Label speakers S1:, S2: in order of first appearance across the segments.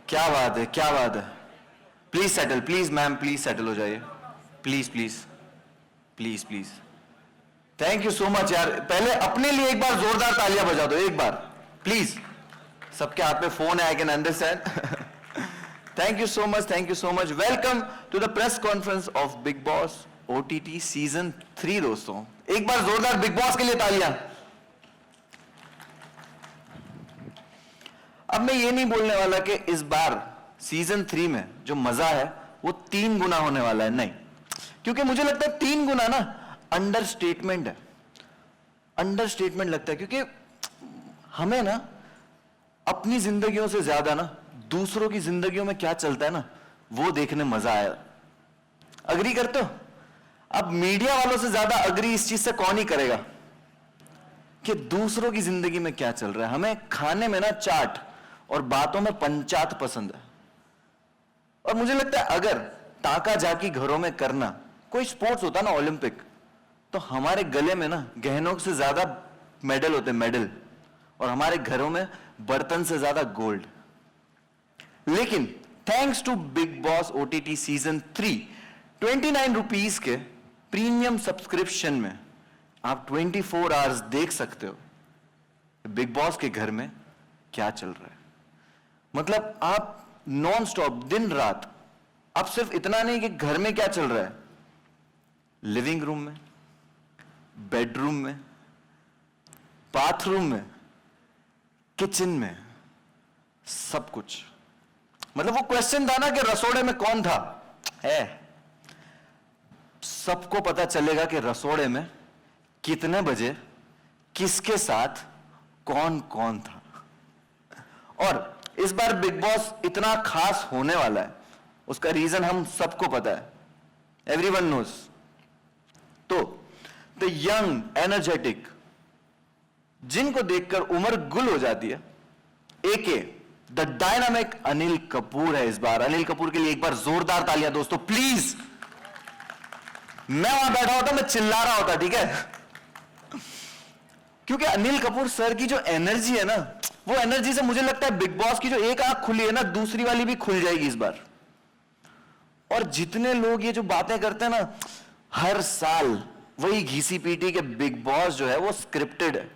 S1: क्या बात है, क्या बात है। Please settle, please ma'am, please settle हो जाइए, please please please please. Thank you so much यार। पहले अपने लिए एक बार जोरदार तालियां बजा दो, एक बार प्लीज। सबके हाथ में फोन है, I can understand. Thank you so much, thank you so much. Welcome to the press conference of Big Boss OTT season 3। दोस्तों एक बार जोरदार बिग बॉस के लिए तालियां। अब मैं ये नहीं बोलने वाला कि इस बार सीजन 3 में जो मजा है वो 3 गुना होने वाला है, नहीं। क्योंकि मुझे लगता है 3 गुना ना अंडरस्टेटमेंट है, अंडरस्टेटमेंट लगता है। क्योंकि हमें ना अपनी जिंदगियों से ज्यादा ना दूसरों की जिंदगियों में क्या चलता है ना वो देखने मजा आया। अग्री करते हो? अब मीडिया वालों से ज्यादा अग्री इस चीज से कौन ही करेगा कि दूसरों की जिंदगी में क्या चल रहा है। हमें खाने में ना चाट और बातों में पंचायत पसंद है। और मुझे लगता है अगर ताका झाकी घरों में करना कोई स्पोर्ट्स होता ना ओलंपिक, तो हमारे गले में ना गहनों से ज्यादा मेडल होते, मेडल, और हमारे घरों में बर्तन से ज्यादा गोल्ड। लेकिन thanks to Big Boss OTT season 3, 29 rupees के प्रीमियम सब्सक्रिप्शन में आप 24 आवर्स देख सकते हो बिग बॉस के घर में क्या चल रहा है। मतलब आप नॉन स्टॉप दिन रात, अब सिर्फ इतना नहीं कि घर में क्या चल रहा है, लिविंग रूम में, बेडरूम में, बाथरूम में, किचन में, सब कुछ। मतलब वो क्वेश्चन था ना कि रसोड़े में कौन था, है सबको पता चलेगा कि रसोड़े में कितने बजे किसके साथ कौन कौन था। और इस बार बिग बॉस इतना खास होने वाला है, उसका रीजन हम सबको पता है, एवरीवन नोज। तो द यंग एनर्जेटिक, जिनको देखकर उम्र गुल हो जाती है, एके द डायनामिक अनिल कपूर है इस बार। अनिल कपूर के लिए एक बार जोरदार तालियां दोस्तों प्लीज। मैं वहां बैठा होता, मैं चिल्ला रहा होता, ठीक है, क्योंकि अनिल कपूर सर की जो एनर्जी है ना, वो एनर्जी से मुझे लगता है बिग बॉस की जो एक आंख खुली है ना, दूसरी वाली भी खुल जाएगी इस बार। और जितने लोग ये जो बातें करते हैं ना हर साल, वही घिसी पीटी के बिग बॉस जो है वो स्क्रिप्टेड है,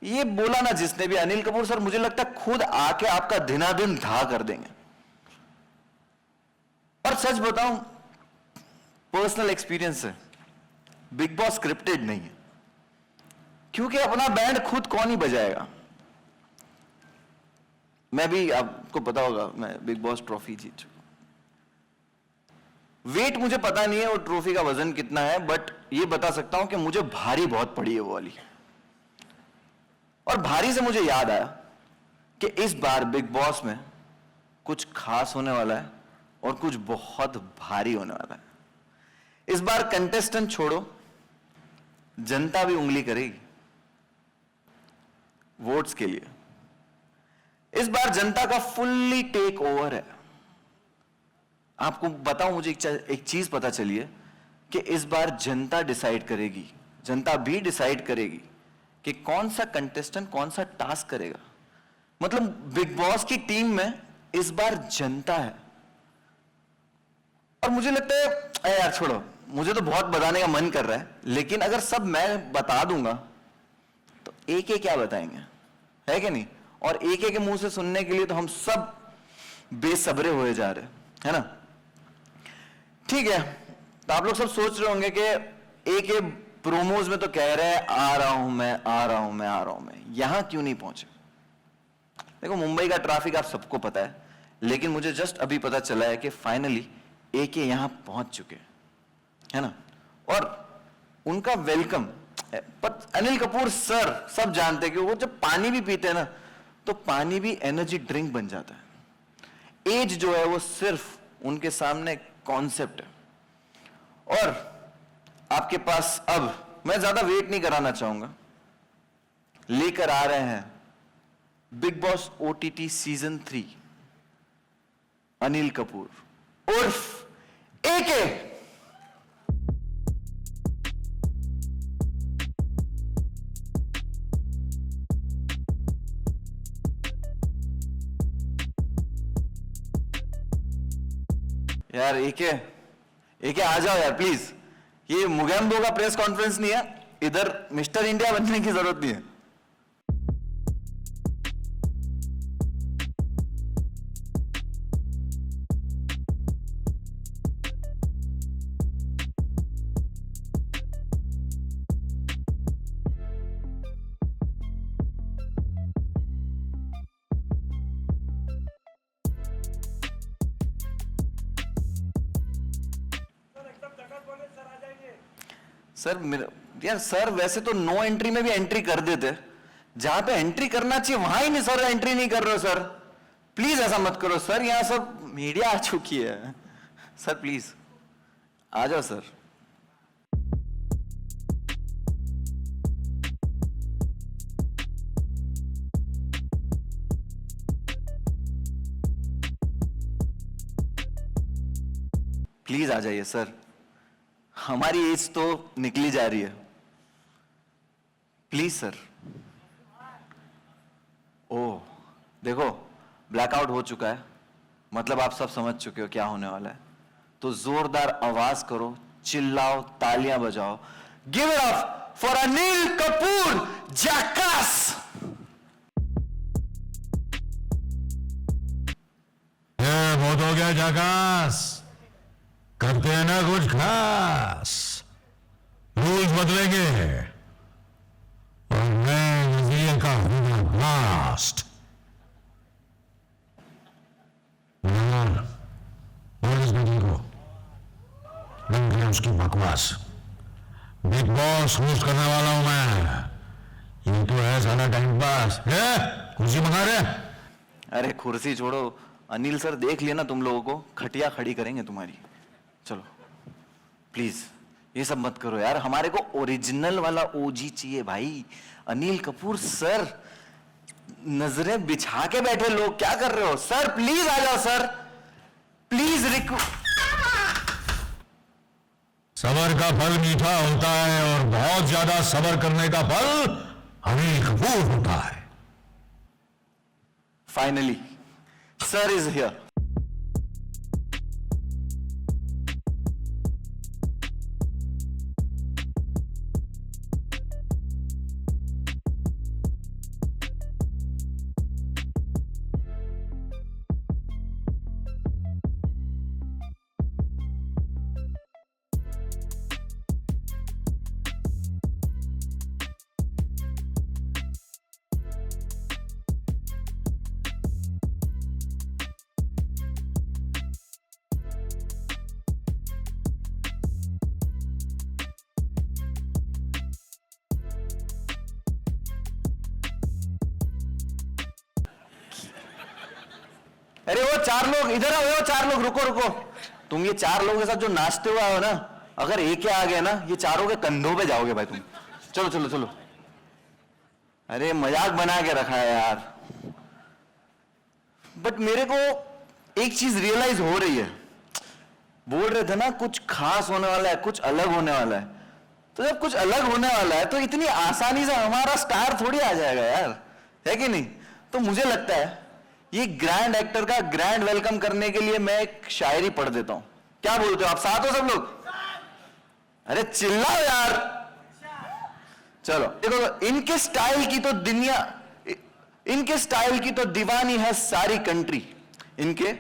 S1: ये बोला ना जिसने भी, अनिल कपूर सर मुझे लगता है खुद आके आपका दिनादिन धा कर देंगे। और सच बताऊं, पर्सनल एक्सपीरियंस है, बिग बॉस स्क्रिप्टेड नहीं है। क्योंकि अपना बैंड खुद कौन ही बजाएगा। मैं भी, आपको पता होगा, मैं बिग बॉस ट्रॉफी जीत चुका। वेट मुझे पता नहीं है वो ट्रॉफी का वजन कितना है, बट ये बता सकता हूं कि मुझे भारी बहुत पड़ी है वो वाली। और भारी से मुझे याद आया कि इस बार बिग बॉस में कुछ खास होने वाला है और कुछ बहुत भारी होने वाला है। इस बार कंटेस्टेंट छोड़ो, जनता भी उंगली करेगी वोट्स के लिए। इस बार जनता का फुल्ली टेक ओवर है। आपको बताऊं, मुझे एक चीज पता चली है कि इस बार जनता डिसाइड करेगी, जनता भी डिसाइड करेगी कि कौन सा कंटेस्टेंट कौन सा टास्क करेगा। मतलब बिग बॉस की टीम में इस बार जनता है। और मुझे लगता है यार छोड़ो, मुझे तो बहुत बताने का मन कर रहा है, लेकिन अगर सब मैं बता दूंगा तो एक एक क्या बताएंगे, है कि नहीं। और एक एक के मुंह से सुनने के लिए तो हम सब बेसब्रे हुए जा रहे हैं, है ना। ठीक है, तो आप लोग सब सोच रहे होंगे कि एक एक प्रोमोज में तो कह रहे हैं आ रहा हूं मैं, आ रहा हूं मैं, आ रहा हूं मैं, यहां क्यों नहीं पहुंचे। देखो मुंबई का ट्रैफिक आप सबको पता है, लेकिन मुझे जस्ट अभी पता चला है कि फाइनली एक यहां पहुंच चुके हैं, है ना। और उनका वेलकम, पर अनिल कपूर सर सब जानते हैं कि वो जब पानी भी पीते हैं ना तो पानी भी एनर्जी ड्रिंक बन जाता है। एज जो है वो सिर्फ उनके सामने कॉन्सेप्ट है। और आपके पास अब मैं ज्यादा वेट नहीं कराना चाहूंगा, लेकर आ रहे हैं big Boss OTT season 3 Anil Kapoor उर्फ एके। यार एके, एके आ जाओ यार प्लीज। ये मुगेम्बो का प्रेस कॉन्फ्रेंस नहीं है, इधर मिस्टर इंडिया बनने की जरूरत नहीं है। सर मेरा यार सर वैसे तो नो एंट्री में भी एंट्री कर देते, जहां पे एंट्री करना चाहिए वहां ही नहीं सर एंट्री नहीं कर रहे हो सर। प्लीज ऐसा मत करो सर, यहां सब मीडिया आ चुकी है सर, प्लीज आ जाओ सर। प्लीज आ जाइए सर, हमारी एज तो निकली जा रही है, प्लीज सर। ओह देखो ब्लैकआउट हो चुका है, मतलब आप सब समझ चुके हो क्या होने वाला है, तो जोरदार आवाज करो, चिल्लाओ, तालियां बजाओ। Give it up for Anil Kapoor jackass.
S2: बहुत हो गया जैकास, करते हैं ना कुछ खास। रूल्स बदलेंगे और मैं नजरिए का हूं लास्ट। और इस बंदी को बंद किया उसकी बकवास। बिग बॉस होस्ट करने वाला हूं मैं, ये तो है सारा टाइम पास। कुर्सी मंगा रहे?
S1: अरे कुर्सी छोड़ो, अनिल सर देख लिया ना तुम लोगों को, खटिया खड़ी करेंगे तुम्हारी। चलो प्लीज ये सब मत करो यार, हमारे को ओरिजिनल वाला ओजी चाहिए भाई। अनिल कपूर सर, नजरें बिछा के बैठे लोग, क्या कर रहे हो सर? प्लीज आ जाओ सर, प्लीज
S2: सबर का फल मीठा होता है और बहुत ज्यादा सबर करने का फल अनिल कपूर होता है।
S1: Finally sir is here. अरे वो चार लोग इधर आओ, वो चार लोग रुको रुको। तुम ये चार लोगों के साथ जो नाचते हुए आओ ना, अगर एक आ गया ना, ये चारों के कंधों पे जाओगे भाई तुम। चलो चलो चलो। अरे मजाक बना के रखा है यार, बट मेरे को एक चीज रियलाइज हो रही है। बोल रहे थे ना कुछ खास होने वाला है, कुछ अलग होने वाला है, तो जब कुछ अलग होने वाला है तो इतनी आसानी से हमारा स्टार थोड़ी आ जाएगा यार, है कि नहीं? तो मुझे लगता है ये ग्रैंड एक्टर का ग्रैंड वेलकम करने के लिए मैं एक शायरी पढ़ देता हूं। क्या बोलते हो आप? साथ हो सब लोग? अरे चिल्लाओ यार। चलो देखो, इनके स्टाइल की तो दुनिया, इनके स्टाइल की तो दीवानी है सारी कंट्री, इनके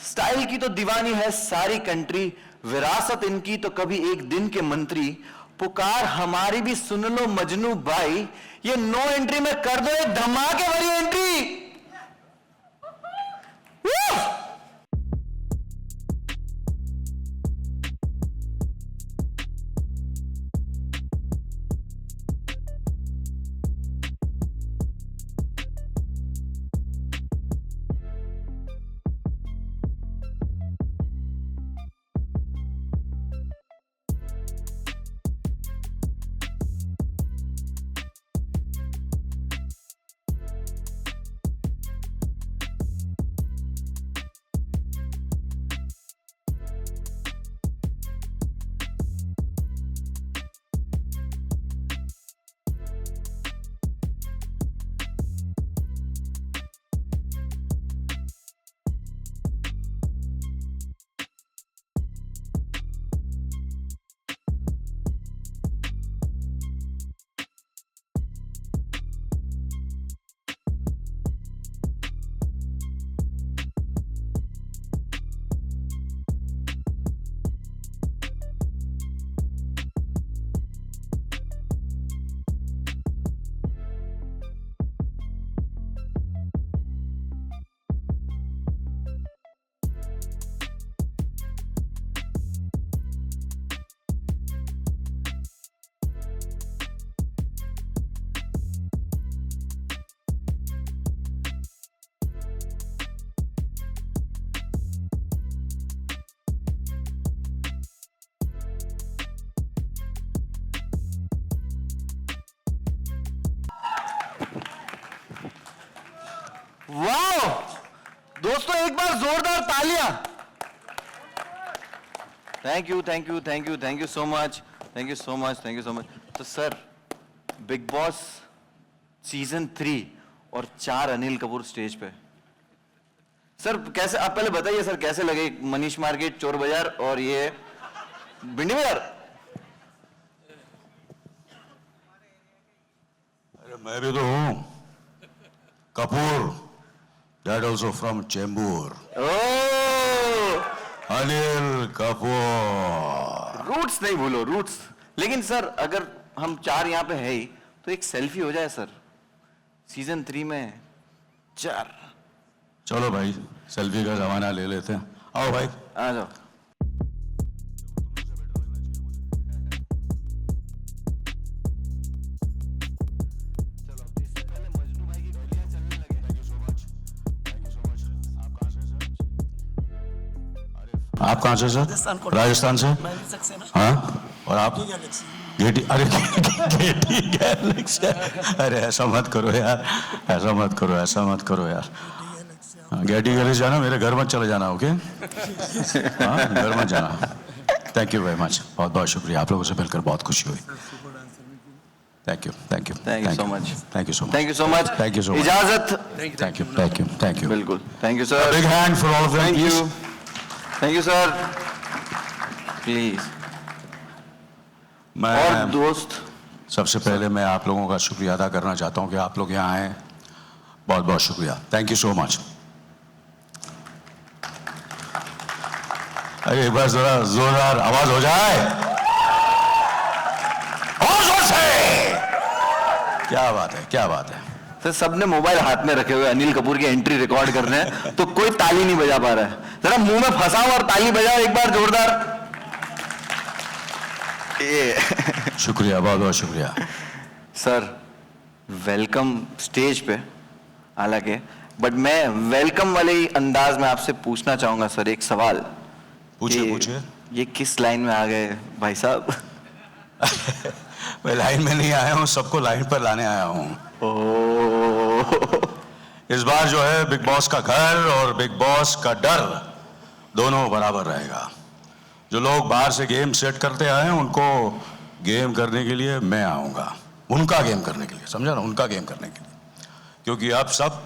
S1: स्टाइल की तो दीवानी है सारी कंट्री, विरासत इनकी तो कभी एक दिन के मंत्री, पुकार हमारी भी सुन लो मजनू भाई, ये नो एंट्री में कर दो एक धमाके वाली एंट्री। वाह दोस्तों, एक बार जोरदार तालियां। Thank you thank you thank you thank you so much, thank you so much, thank you so much. तो सर, बिग बॉस सीजन 3 और 4 अनिल कपूर स्टेज पे। सर कैसे, आप पहले बताइए सर, कैसे लगे मनीष मार्केट, चोर बाजार और ये भिंडी बाजार?
S2: अरे मैं भी तो हूं Kapoor, that also from Chembur,
S1: oh,
S2: Anil Kapoor.
S1: Roots नहीं भूलो, रूट्स। लेकिन सर अगर हम 4 यहाँ पे है ही, तो एक सेल्फी हो जाए सर, सीजन 3 में 4।
S2: चलो भाई, सेल्फी का जमाना ले लेते हैं। आओ भाई।
S1: आ जाओ।
S2: आप कहाँ से सर? राजस्थान से। हाँ, और आप? गेटी। अरे गेटी गैलेक्सी। अरे ऐसा मत करो यार, ऐसा मत करो, ऐसा मत करो यार। गेटी गैलेक्सी जाना, मेरे घर मत चले जाना, ओके? हाँ, घर मत जाना। थैंक यू वेरी मच, बहुत बहुत शुक्रिया, आप लोगों से मिलकर बहुत खुशी हुई। Thank you thank you
S1: thank you so much,
S2: thank you so much,
S1: thank you so much,
S2: thank you so much,
S1: इजाजत।
S2: Thank you thank you thank you,
S1: बिल्कुल, thank you sir,
S2: big hand for all of them,
S1: thank you sir, please.
S2: मैं
S1: और दोस्त,
S2: सबसे पहले मैं आप लोगों का शुक्रिया अदा करना चाहता हूं कि आप लोग यहाँ आए, बहुत बहुत शुक्रिया, थैंक यू सो मच। अरे एक बार जरा जोरदार आवाज हो जाए, और जोर से। क्या बात है, क्या बात है।
S1: सर सबने मोबाइल हाथ में रखे हुए अनिल कपूर की एंट्री रिकॉर्ड कर रहे हैं, तो कोई ताली नहीं बजा पा रहा है। जरा मुंह में फंसाओ और ताली बजाओ एक बार जोरदार। ये
S2: शुक्रिया, बहुत बहुत शुक्रिया।
S1: सर वेलकम स्टेज पे, हालांकि बट मैं वेलकम वाले ही अंदाज में आपसे पूछना चाहूंगा सर एक सवाल।
S2: पूछिए पूछिए।
S1: ये किस लाइन में आ गए भाई साहब?
S2: मैं लाइन में नहीं आया हूँ, सबको लाइन पर लाने आया हूँ। इस बार जो है बिग बॉस का घर और बिग बॉस का डर दोनों बराबर रहेगा। जो लोग बाहर से गेम सेट करते आए हैं, उनको गेम करने के लिए मैं आऊँगा, उनका गेम करने के लिए, समझा ना, उनका गेम करने के लिए। क्योंकि अब सब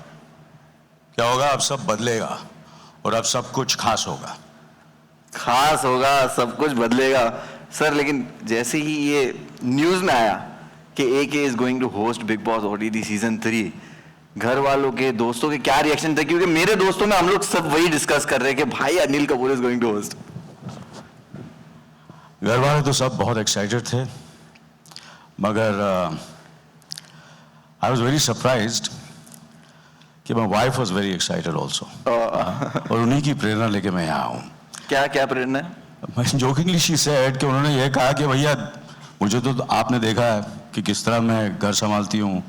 S2: क्या होगा, अब सब बदलेगा और अब सब कुछ खास होगा।
S1: खास होगा, सब कुछ बदलेगा सर। लेकिन जैसे ही ये न्यूज में आया कि एके is going to host big Boss OTT season 3, घर वालों के, दोस्तों के क्या रिएक्शन थे? क्योंकि मेरे दोस्तों में हम लोग सब वही डिस्कस कर रहे हैं कि भाई Anil Kapoor is going to host.
S2: घर वाले तो सब बहुत एक्साइटेड थे, मगर आई वॉज वेरी सरप्राइज्ड कि my wife was very excited also, और उन्हीं की प्रेरणा लेके मैं यहाँ हूँ।
S1: क्या क्या प्रेरणा है?
S2: जोकिंगली शी सेड कि उन्होंने ये कहा कि भैया मुझे तो आपने देखा है कि किस तरह मैं घर संभालती हूँ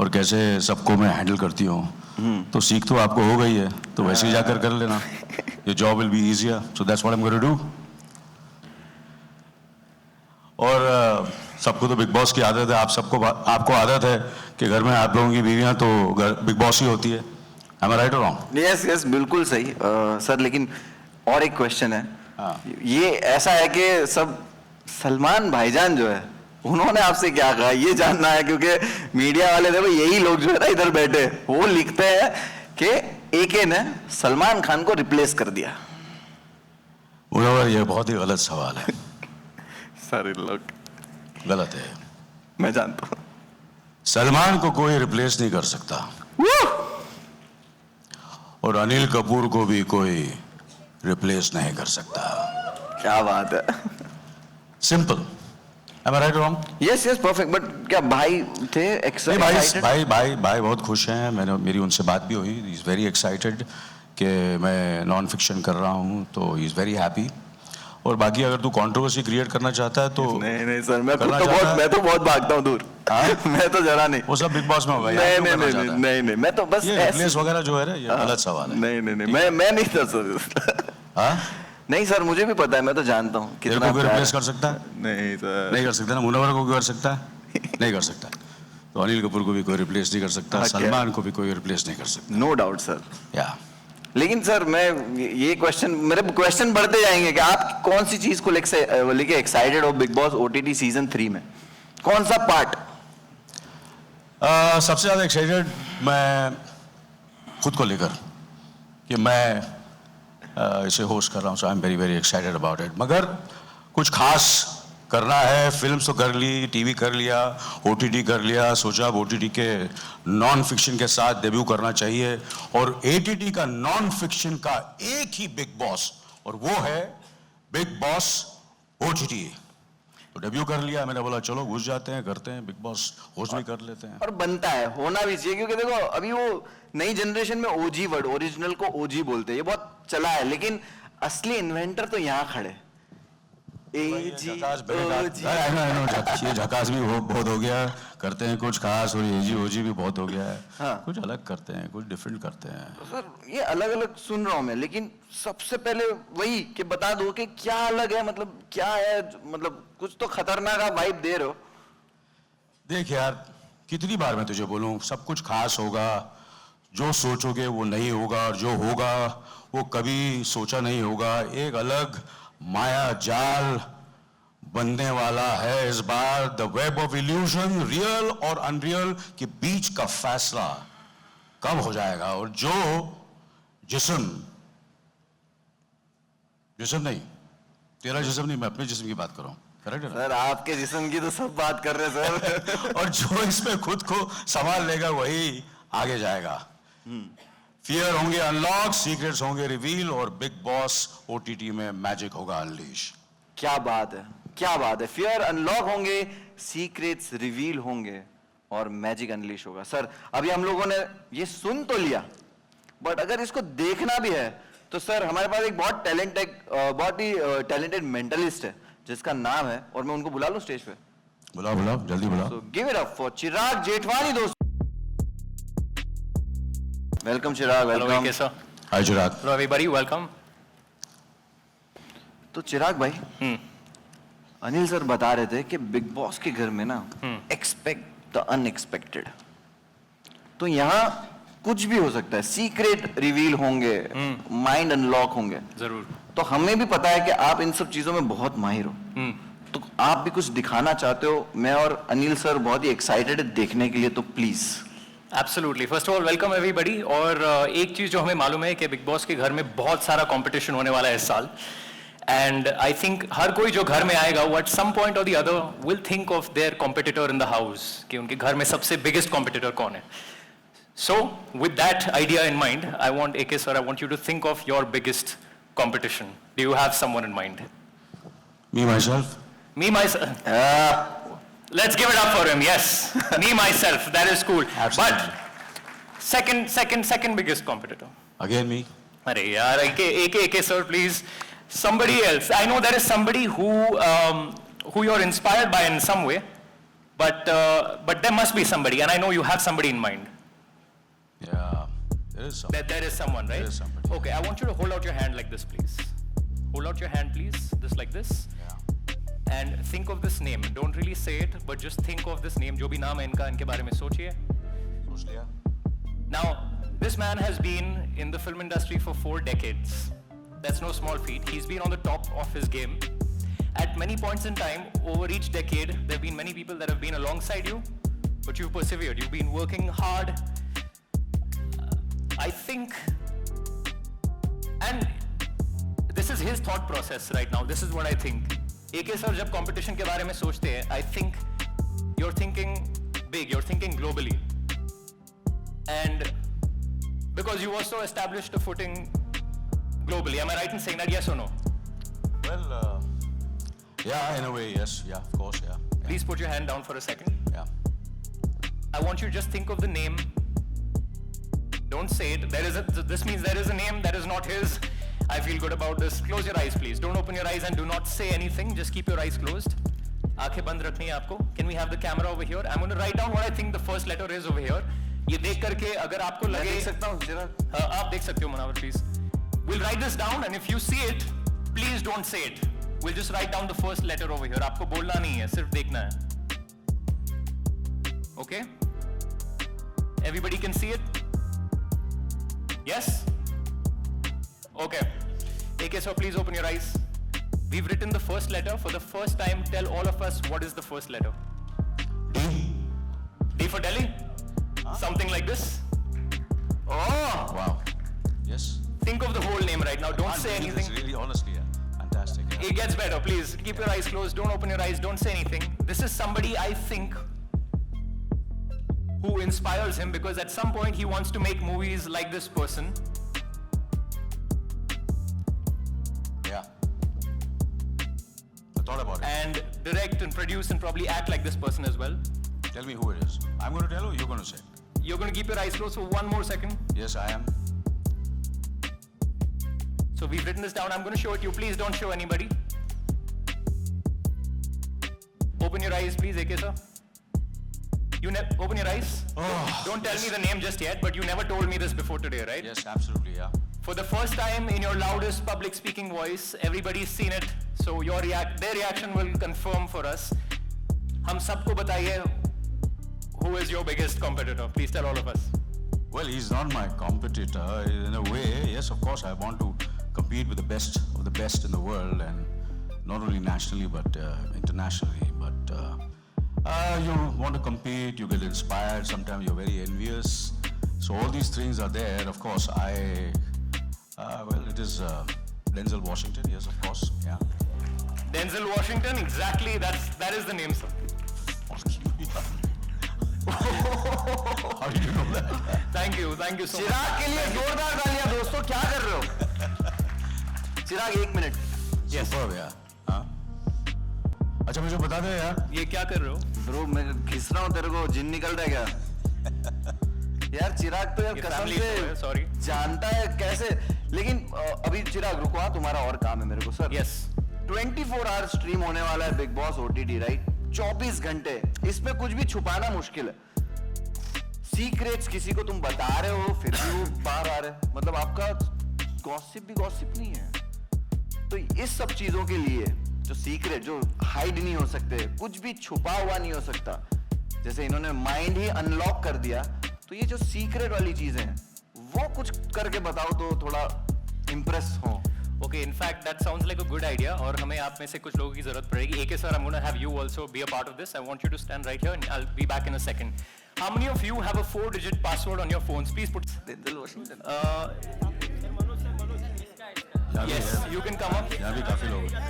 S2: और कैसे सबको मैं हैंडल करती हूँ, तो सीख तो आपको हो गई है, तो वैसे ही जाकर कर लेना, your job will be easier, so that's what I am going to do. और सबको तो बिग बॉस की आदत है, आपको आदत है कि घर में आप लोगों की बीवियां तो बिग बॉस ही होती है। Am I right or wrong?
S1: Yes yes, बिल्कुल सही सर। लेकिन और एक क्वेश्चन है।
S2: हाँ।
S1: ये ऐसा है कि सब सलमान भाईजान जो है, उन्होंने आपसे क्या कहा ये जानना है, क्योंकि मीडिया वाले देखो यही लोग जो है ना इधर बैठे, वो लिखते हैं कि एके ने सलमान खान को रिप्लेस कर दिया।
S2: मुनव्वर, ये बहुत ही गलत सवाल है।
S1: सारे लोग
S2: गलत है।
S1: मैं जानता हूँ।
S2: सलमान को कोई रिप्लेस नहीं कर सकता, और अनिल कपूर को भी कोई रिप्लेस नहीं कर सकता।
S1: क्या बात है।
S2: Simple. Am I right or wrong?
S1: Yes yes, perfect. But क्या भाई थे
S2: नहीं, भाई बहुत खुश हैं। मेरी उनसे बात भी हुई, ही इज वेरी एक्साइटेड कि मैं नॉन फिक्शन कर रहा हूँ, तो ही इज वेरी हैप्पी। और बाकी अगर तू कंट्रोवर्सी क्रिएट करना चाहता है तो
S1: नहीं नहीं सर, मैं तो बहुत भागता हूँ दूर। मैं तो जरा नहीं।
S2: वो सब बिग बॉस में होगा।
S1: नहीं, मैं तो बस
S2: रिप्लेस वगैरह जो है ना, ये गलत सवाल है।
S1: नहीं, मैं नहीं था सर। नहीं सर, मुझे भी पता है, मैं तो जानता हूँ
S2: कितना। रिप्लेस कर सकता है?
S1: नहीं सर,
S2: नहीं कर सकता ना। मुनव्वर को कर सकता है? नहीं कर सकता।
S3: तो अनिल कपूर को भी कोई रिप्लेस नहीं कर सकता,
S1: Okay.
S3: सलमान को भी कोई रिप्लेस नहीं कर सकता।
S1: No doubt sir.
S3: या
S1: लेकिन सर मैं ये मेरे क्वेश्चन बढ़ते जाएंगे कि आप कौन सी चीज को लेके एक्साइटेड हो बिग बॉस ओटीटी सीजन 3 में? कौन सा पार्ट?
S3: सबसे ज़्यादा एक्साइटेड मैं खुद को लेकर कि मैं इसे होस्ट कर रहा हूँ, सो I am very very excited about it. मगर कुछ खास करना है, फिल्म तो कर ली, टीवी कर लिया, ओटीटी कर लिया, सोचा अब ओटीटी के नॉन फिक्शन के साथ डेब्यू करना चाहिए, और एटीटी का नॉन फिक्शन का एक ही बिग बॉस, और वो है बिग बॉस ओटीटी। तो डेब्यू कर लिया, मैंने बोला चलो घुस जाते हैं, करते हैं, बिग बॉस होस्ट भी कर लेते हैं।
S1: और बनता है, होना भी चाहिए, क्योंकि देखो अभी वो नई जनरेशन में ओजी वर्ड, ओरिजिनल को ओजी बोलते हैं, ये बहुत चला है, लेकिन असली इन्वेंटर तो यहाँ खड़े। एजी ओजी।
S3: ये झकास भी बहुत हो गया, करते हैं कुछ खास, और एजी ओजी भी बहुत हो गया है।
S1: हाँ।
S3: कुछ अलग करते हैं, कुछ डिफरेंट करते हैं।
S1: तो सर ये अलग अलग सुन रहा हूं मैं, लेकिन सबसे पहले वही कि बता दो कि क्या अलग है, मतलब क्या है, मतलब कुछ तो खतरनाक आप वाइब दे रहे हो।
S3: देख यार, कितनी बार मैं तुझे बोलूं, सब कुछ खास होगा, जो सोचोगे वो नहीं होगा, और जो होगा वो कभी सोचा नहीं होगा। एक अलग माया जाल बनने वाला है इस बार, the web of illusion, real और अनरियल के बीच का फैसला कब हो जाएगा, और जो जिस्म नहीं, तेरा जिस्म नहीं, मैं अपने जिस्म की बात कर रहा हूं, करेक्ट है ना?
S1: सर आपके जिस्म की तो सब बात कर रहे हैं सर।
S3: और जो इसमें खुद को संभाल लेगा वही आगे जाएगा। फियर होंगे अनलॉक, सीक्रेट्स होंगे रिवील, और बिग बॉस ओटीटी में मैजिक होगा अनलीश।
S1: क्या बात है, क्या बात है। फियर अनलॉक होंगे, सीक्रेट्स रिवील होंगे, और मैजिक अनलीश होगा। सर अभी हम लोगों ने ये सुन तो लिया, बट अगर इसको देखना भी है तो सर हमारे पास एक बहुत ही टैलेंटेड मेंटलिस्ट है जिसका नाम है, और मैं उनको बुला लूं स्टेज पे?
S3: बुलाओ जल्दी बुलाओ।
S1: So give it up for चिराग जेठवानी दोस्त। वेलकम चिराग,
S4: Hello,
S1: वेलकम।
S4: AK sir.
S3: हाय चिराग।
S4: Hello everybody, welcome.
S1: तो चिराग भाई, अनिल सर बता रहे थे कि बिग बॉस के घर में ना एक्सपेक्ट द अनएक्सपेक्टेड, तो यहाँ कुछ भी हो सकता है, सीक्रेट रिवील होंगे, माइंड अनलॉक होंगे।
S4: जरूर।
S1: तो हमें भी पता है कि आप इन सब चीजों में बहुत माहिर हो, तो आप भी कुछ दिखाना चाहते हो। मैं और अनिल सर बहुत ही एक्साइटेड है देखने के लिए, तो please.
S4: Absolutely, first of all welcome everybody. और एक चीज जो हमें मालूम है कि बिग बॉस के घर में बहुत सारा कंपटीशन होने वाला है इस साल, एंड आई थिंक हर कोई जो घर में आएगा वो एट सम पॉइंट और the other will think of their competitor in the house, कि उनके घर में सबसे बिगेस्ट कॉम्पिटिटर कौन है। So with that idea in mind, I want AK sir, I want you to think of your biggest competition. Do you have someone in mind?
S3: Me myself.
S4: Me myself. Let's give it up for him. Yes, me myself. That is cool.
S3: Absolutely.
S4: But second biggest competitor.
S3: Again me.
S4: अरे यार, AK sir, please. Somebody else. I know there is somebody who you're inspired by in some way, but there must be somebody, and I know you have somebody in mind.
S3: Yeah. There is somebody.
S4: There is someone, right?
S3: There is somebody.
S4: Okay, I want you to hold out your hand like this, please. Hold out your hand, please. Just like this.
S3: Yeah.
S4: And think of this name. Don't really say it, but just think of this name. जो भी नाम है इनका, इनके बारे में सोचिए.
S3: सोच लिया.
S4: Now, this man has been in the film industry for 4 decades. That's no small feat. He's been on the top of his game. At many points in time, over each decade, there have been many people that have been alongside you, but you've persevered. You've been working hard. I think, and this is his thought process right now. This is what I think. AK sir जब competition के बारे में सोचते हैं, I think you're thinking big, you're thinking globally, and because you also established a footing globally. Am I right in saying that? Yes or no?
S3: Well, yeah, in a way, yes, yeah, of course, yeah.
S4: Please put your hand down for a second.
S3: Yeah.
S4: I want you to just think of the name. Don't say it. This means there is a name that is not his. I feel good about this. Close your eyes, please. Don't open your eyes and do not say anything. Just keep your eyes closed. आंखें बंद रखनी है आपको. Can we have the camera over here? I'm going to write down what I think the first letter is over here. ये देख करके अगर आपको लगे,
S1: देख सकता हूँ चिराग?
S4: हाँ, आप देख सकते हो Munawar, please. We'll write this down, and if you see it, please don't say it. We'll just write down the first letter over here. आपको बोलना नहीं है, सिर्फ देखना है. Okay? Everybody can see it? Yes? Okay. AK, so please open your eyes. We've written the first letter. For the first time, tell all of us what is the first letter.
S3: D.
S4: D for Delhi? Something like this? Oh!
S3: Wow. Yes.
S4: Think of the whole name right now. Don't
S3: Can't
S4: say
S3: believe this,
S4: anything.
S3: really, honestly, yeah. Fantastic. Yeah.
S4: It gets better, please. Keep your eyes closed. Don't open your eyes. Don't say anything. This is somebody I think who inspires him because at some point he wants to make movies like this person.
S3: Yeah. I thought about it.
S4: And direct and produce and probably act like this person as well.
S3: Tell me who it is. I'm going to tell you, you're going to say.
S4: You're going to keep your eyes closed for one more second.
S3: Yes, I am.
S4: So we've written this down. I'm going to show it to you. Please don't show anybody. Open your eyes, please, AK sir. Open your eyes.
S3: Oh,
S4: Don't tell me the name just yet, but you never told me this before today, right?
S3: Yes, absolutely, yeah.
S4: For the first time in your loudest public speaking voice, everybody's seen it. So their reaction will confirm for us. हम सबको बताइए, who is your biggest competitor? Please tell all of us.
S3: Well, he's not my competitor. In a way, yes, of course, I want to compete with the best of the best in the world, and not only nationally but internationally. But you want to compete, you get inspired. Sometimes you're very envious. So all these things are there. Of course, it is Denzel Washington. Yes, of course, yeah.
S4: Denzel Washington, exactly. That is the name, sir.
S3: How did you know that?
S4: Thank you so much.
S1: चिराग के लिए जोरदार तालियां दोस्तों. क्या कर रहे हो? चिराग 1 minute.
S3: Superb, yeah. हाँ? अच्छा मुझे बता दे यार.
S4: ये क्या कर रहे हो?
S1: ब्रो मैं खिस रहा हूँ तेरे को. जिन निकल रहा है क्या? यार चिराग तो यार
S4: ये
S1: कसम
S4: family show है,
S1: से
S4: sorry.
S1: जानता है कैसे. लेकिन अभी चिराग रुको. हाँ तुम्हारा और काम है मेरे को सर.
S4: Yes.
S1: 24 आवर स्ट्रीम होने वाला है बिग बॉस ओटीटी, राइट? 24 घंटे. इसमें कुछ भी छुपाना मुश्किल है. सीक्रेट्स किसी को तुम बता रहे हो फिर भी वो बाहर आ रहे हैं. मतलब आपका गॉसिप भी गॉसिप नहीं है. तो इस सब चीजों के लिए जो सीक्रेट जो हाइड नहीं हो सकते, कुछ भी छुपा हुआ नहीं हो सकता, जैसे इन्होंने माइंड ही अनलॉक कर दिया, तो ये जो सीक्रेट वाली चीजें हैं वो कुछ करके बताओ तो थोड़ा इम्प्रेस हो.
S4: Okay, in fact, that sounds like a good idea. और हमें आप में से कुछ लोगों की जरूरत पड़ेगी. AK sir, I'm going to have you also be a part of this. I want you to stand right here, and I'll be back in a second. How many of you have a 4-digit password on your phones? Please put. Yes, you can come up.
S3: यहाँ भी काफी लोग हैं.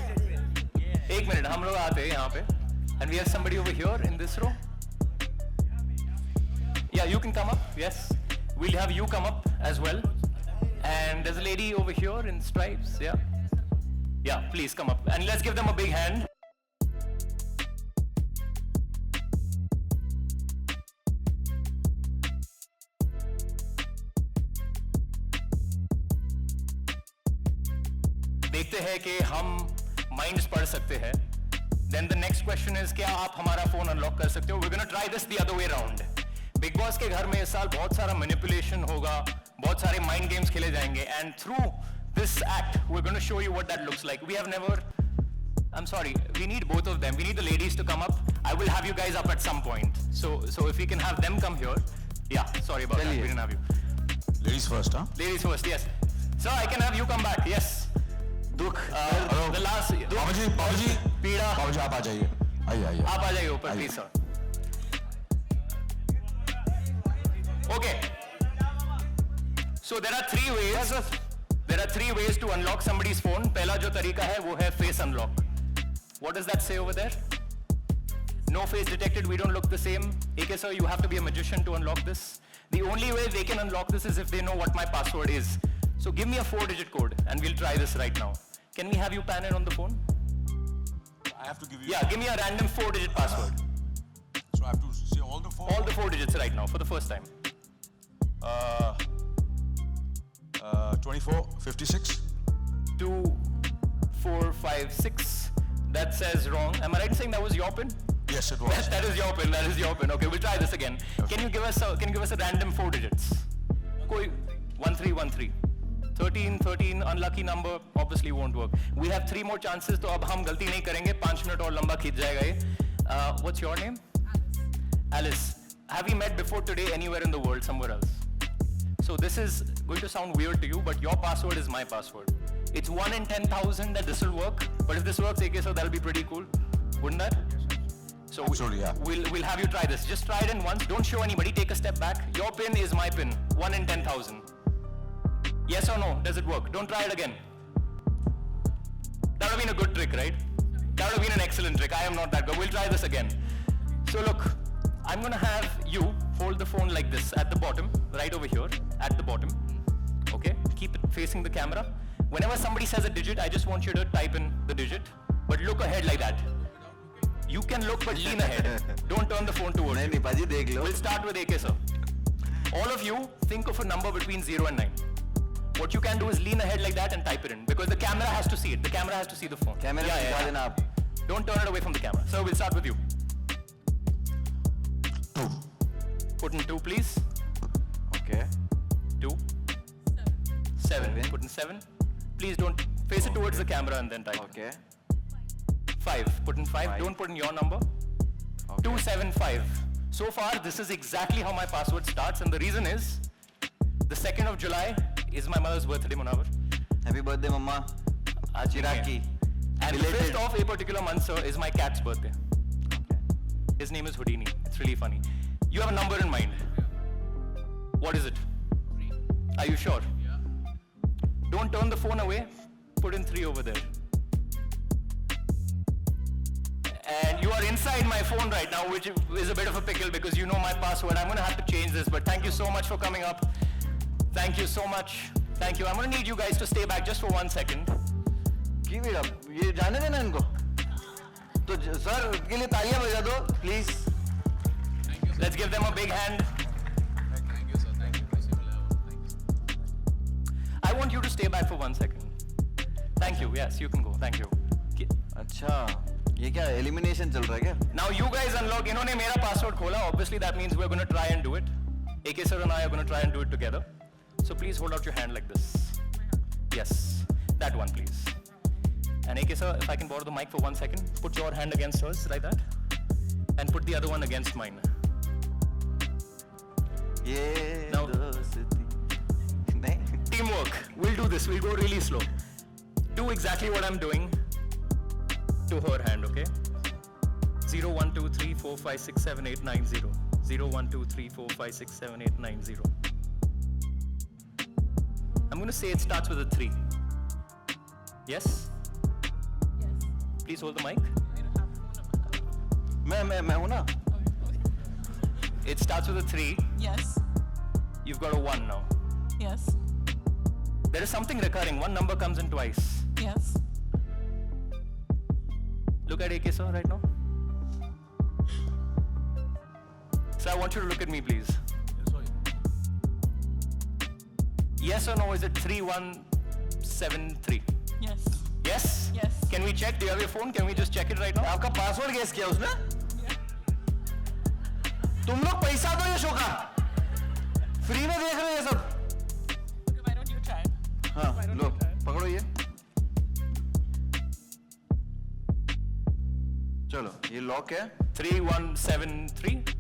S4: एक minute, हम लोग आते हैं यहाँ पे. And we have somebody over here in this row. Yeah, you can come up. Yes, we'll have you come up as well. And there's a lady over here in stripes. Yeah, please come up and let's give them a big hand. देखते हैं कि हम minds पढ़ सकते हैं. Then the next question is क्या आप हमारा फोन अनलॉक कर सकते हो? We're gonna try this the other way around. Big boss के घर में इस साल बहुत सारा मैनिपुलेशन होगा, बहुत सारे माइंड गेम्स खेले जाएंगे, and through this act we are going to show you what that looks like. We have never, I am sorry, we need both of them. We need the ladies to come up. I will have you guys up at some point. So if you can have them come here. या sorry about that, we didn't have you.
S3: Ladies first, huh?
S4: Ladies first. Yes sir, I can have you come back. Yes
S1: दुख.
S4: The last
S3: बाबूजी,
S4: पीड़ा.
S3: बाबूजी आप आ जाइए. आइए.
S4: आप आ जाइए ऊपर please sir. Okay. So there are three ways. There are 3 ways to unlock somebody's phone. पहला जो तरीका है वो है face unlock. What does that say over there? No face detected. We don't look the same. AK sir, you have to be a magician to unlock this. The only way they can unlock this is if they know what my password is. So give me a 4-digit code and we'll try this right now. Can we have you pan it on the phone?
S3: I have to give you.
S4: Yeah, give me a random 4-digit password.
S3: So I have to say all the 4.
S4: All the 4 digits right now for the first time.
S3: 24, 56.
S4: 2, 4, 5, 6. That says wrong. Am I right in saying that was your pin?
S3: Yes, it was.
S4: That is your pin. That is your pin. Okay, we'll try this again.
S3: Okay.
S4: Can you give us a random 4 digits? कोई 1313. 13, unlucky number obviously won't work. We have 3 more chances, तो अब हम गलती नहीं करेंगे. 5 minute और लंबा खींच जाएगा ये. What's your name? Alice. have we met before today anywhere in the world, somewhere else? So this is going to sound weird to you, but your password is my password. It's 1 in 10,000 that this will work, but if this works, AK, so that'll be pretty cool, wouldn't that? So
S3: Absolutely, yeah.
S4: we'll have you try this. Just try it in once. Don't show anybody. Take a step back. Your pin is my pin. 1 in 10,000. Yes or no? Does it work? Don't try it again. That would have been a good trick, right? That would have been an excellent trick. I am not that good. We'll try this again. So look, I'm gonna have you hold the phone like this at the bottom, right over here, at the bottom. Okay? Keep it facing the camera. Whenever somebody says a digit, I just want you to type in the digit, but look ahead like that. You can look, but lean ahead. Don't turn the phone towards
S1: नहीं
S4: you.
S1: नहीं पाजी देख लो.
S4: We'll start with AK, sir. All of you, think of a number between 0 and 9. What you can do is lean ahead like that and type it in, because the camera has to see it. The camera has to see the phone.
S1: कैमरे में दिखा देना आप.
S4: Don't turn it away from the camera. So we'll start with you.
S3: 2.
S4: Put in 2, please.
S1: Okay.
S4: 2. 7. Put in 7. Please don't face it towards the camera and then type.
S1: Okay.
S4: 5. Put in 5.
S1: Five.
S4: Don't put in your number. 275. So far, this is exactly how my password starts, and the reason is the 2nd of July is my mother's birthday, Munawar.
S1: Happy birthday मम्मा.
S4: आज
S1: चिराग की.
S4: And the
S1: Belated.
S4: 5th of a particular month, sir, is my cat's birthday. His name is Houdini. It's really funny. You have a number in mind. What is it? 3. Are you sure? Yeah. Don't turn the phone away. Put in 3 over there. And you are inside my phone right now, which is a bit of a pickle because you know my password. I'm going to have to change this, but thank you so much for coming up. Thank you so much. Thank you. I'm going to need you guys to stay back just for 1 second.
S1: Keep it up. ये जाने देना इनको. तो sir के लिए तालियां बजा दो, please.
S4: Let's give them a big hand.
S5: Thank you, sir. Thank you.
S4: I want you to stay back for 1 second. Thank you. Yes, you can go. Thank you.
S1: अच्छा, ये क्या elimination चल रहा है क्या?
S4: Now you guys unlock. इन्होंने मेरा password खोला. Obviously that means we're going to try and do it. AK sir and I are going to try and do it together. So please hold out your hand like this. Yes, that one please. And AK sir, if I can borrow the mic for 1 second, put your hand against hers like that, and put the other one against mine.
S1: ये
S4: Now-
S1: दोस्ती. नहीं.
S4: Teamwork. We'll do this. We'll go really slow. Do exactly what I'm doing to her hand, okay? 0, 1, 2, 3, 4, 5, 6, 7, 8, 9, 0. 0, 1, 2, 3, 4, 5, 6, 7, 8, 9, 0. I'm going to say it starts with a 3. Yes?
S6: Yes.
S4: Please hold the mic.
S6: We don't have phone number.
S1: मैं हूँ ना.
S4: It starts with a 3.
S6: Yes.
S4: You've got a 1 now.
S6: Yes.
S4: There is something recurring. One number comes in twice.
S6: Yes.
S4: Look at AK sir right now. Sir, I want you to look at me, please. Yes or no, is it 3173?
S6: Yes.
S4: Yes?
S6: Yes.
S4: Can we check? Do you have your phone? Can we just check it right now?
S1: आपका password guess किया उसने? तुम लोग पैसा दो ये show का. Free में देख रहे हो ये सब.
S6: Okay, why don't you try?
S1: हाँ,
S6: Why don't
S1: low,
S6: you try?
S1: पकड़ो ये. चलो, ये लॉक है.
S4: 3173?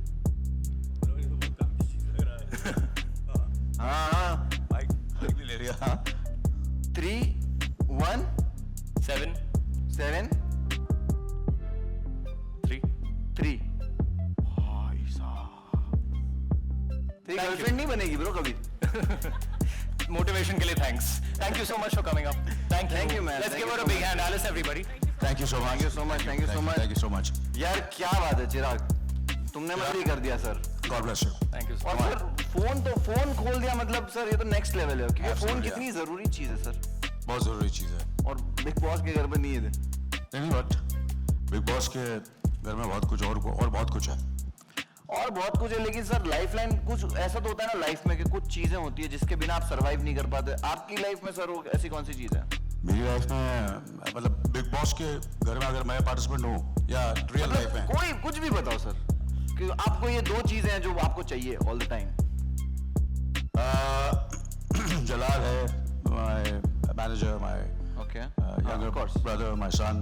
S1: हाँ,
S3: माइक ले लिया. हाँ.
S1: 3, 1,
S4: 7,
S1: 7,
S4: 3.
S1: 3. भाई साहब. तेरी
S4: you.
S1: गर्लफ्रेंड नहीं बनेगी ब्रो कभी.
S4: Motivation के लिए thanks. Thank you so much for coming up. Thank you.
S1: Thank you, man.
S4: Let's
S1: Thank
S4: give
S1: you
S4: her
S1: so
S4: a big
S1: much.
S4: hand. Alice, everybody.
S3: Thank you so much.
S1: Thank you so much. Thank you so much.
S3: Thank you so much.
S1: यार क्या बात है चिराग. तुमने मत ही कर दिया sir.
S3: God bless you.
S4: Thank you so
S1: और
S4: much.
S1: Sir phone खोल दिया मतलब सर ये तो नेक्स्ट लेवल है क्योंकि फोन
S3: Absolutely,
S1: कितनी जरूरी चीज है सर.
S3: बहुत जरूरी चीज है.
S1: और बिग बॉस के घर पे नहीं है.
S3: नहीं बट बिग बॉस के घर में बहुत कुछ और बहुत कुछ है.
S1: और बहुत कुछ है लेकिन सर लाइफ लाइन कुछ ऐसा तो होता है ना लाइफ में कि कुछ चीजें होती है जिसके बिना आप सरवाइव नहीं कर पाते. आपकी लाइफ में सर वो ऐसी कौन सी चीज है?
S3: मेरी लाइफ में मतलब बिग बॉस के घर में अगर मैं पार्टिसिपेंट हूँ या रियल लाइफ में
S1: कोई कुछ भी बताओ सर कि आपको ये 2 चीजें हैं जो आपको चाहिए ऑल द टाइम.
S3: जलाल है my manager, my
S1: okay
S3: younger brother, my son,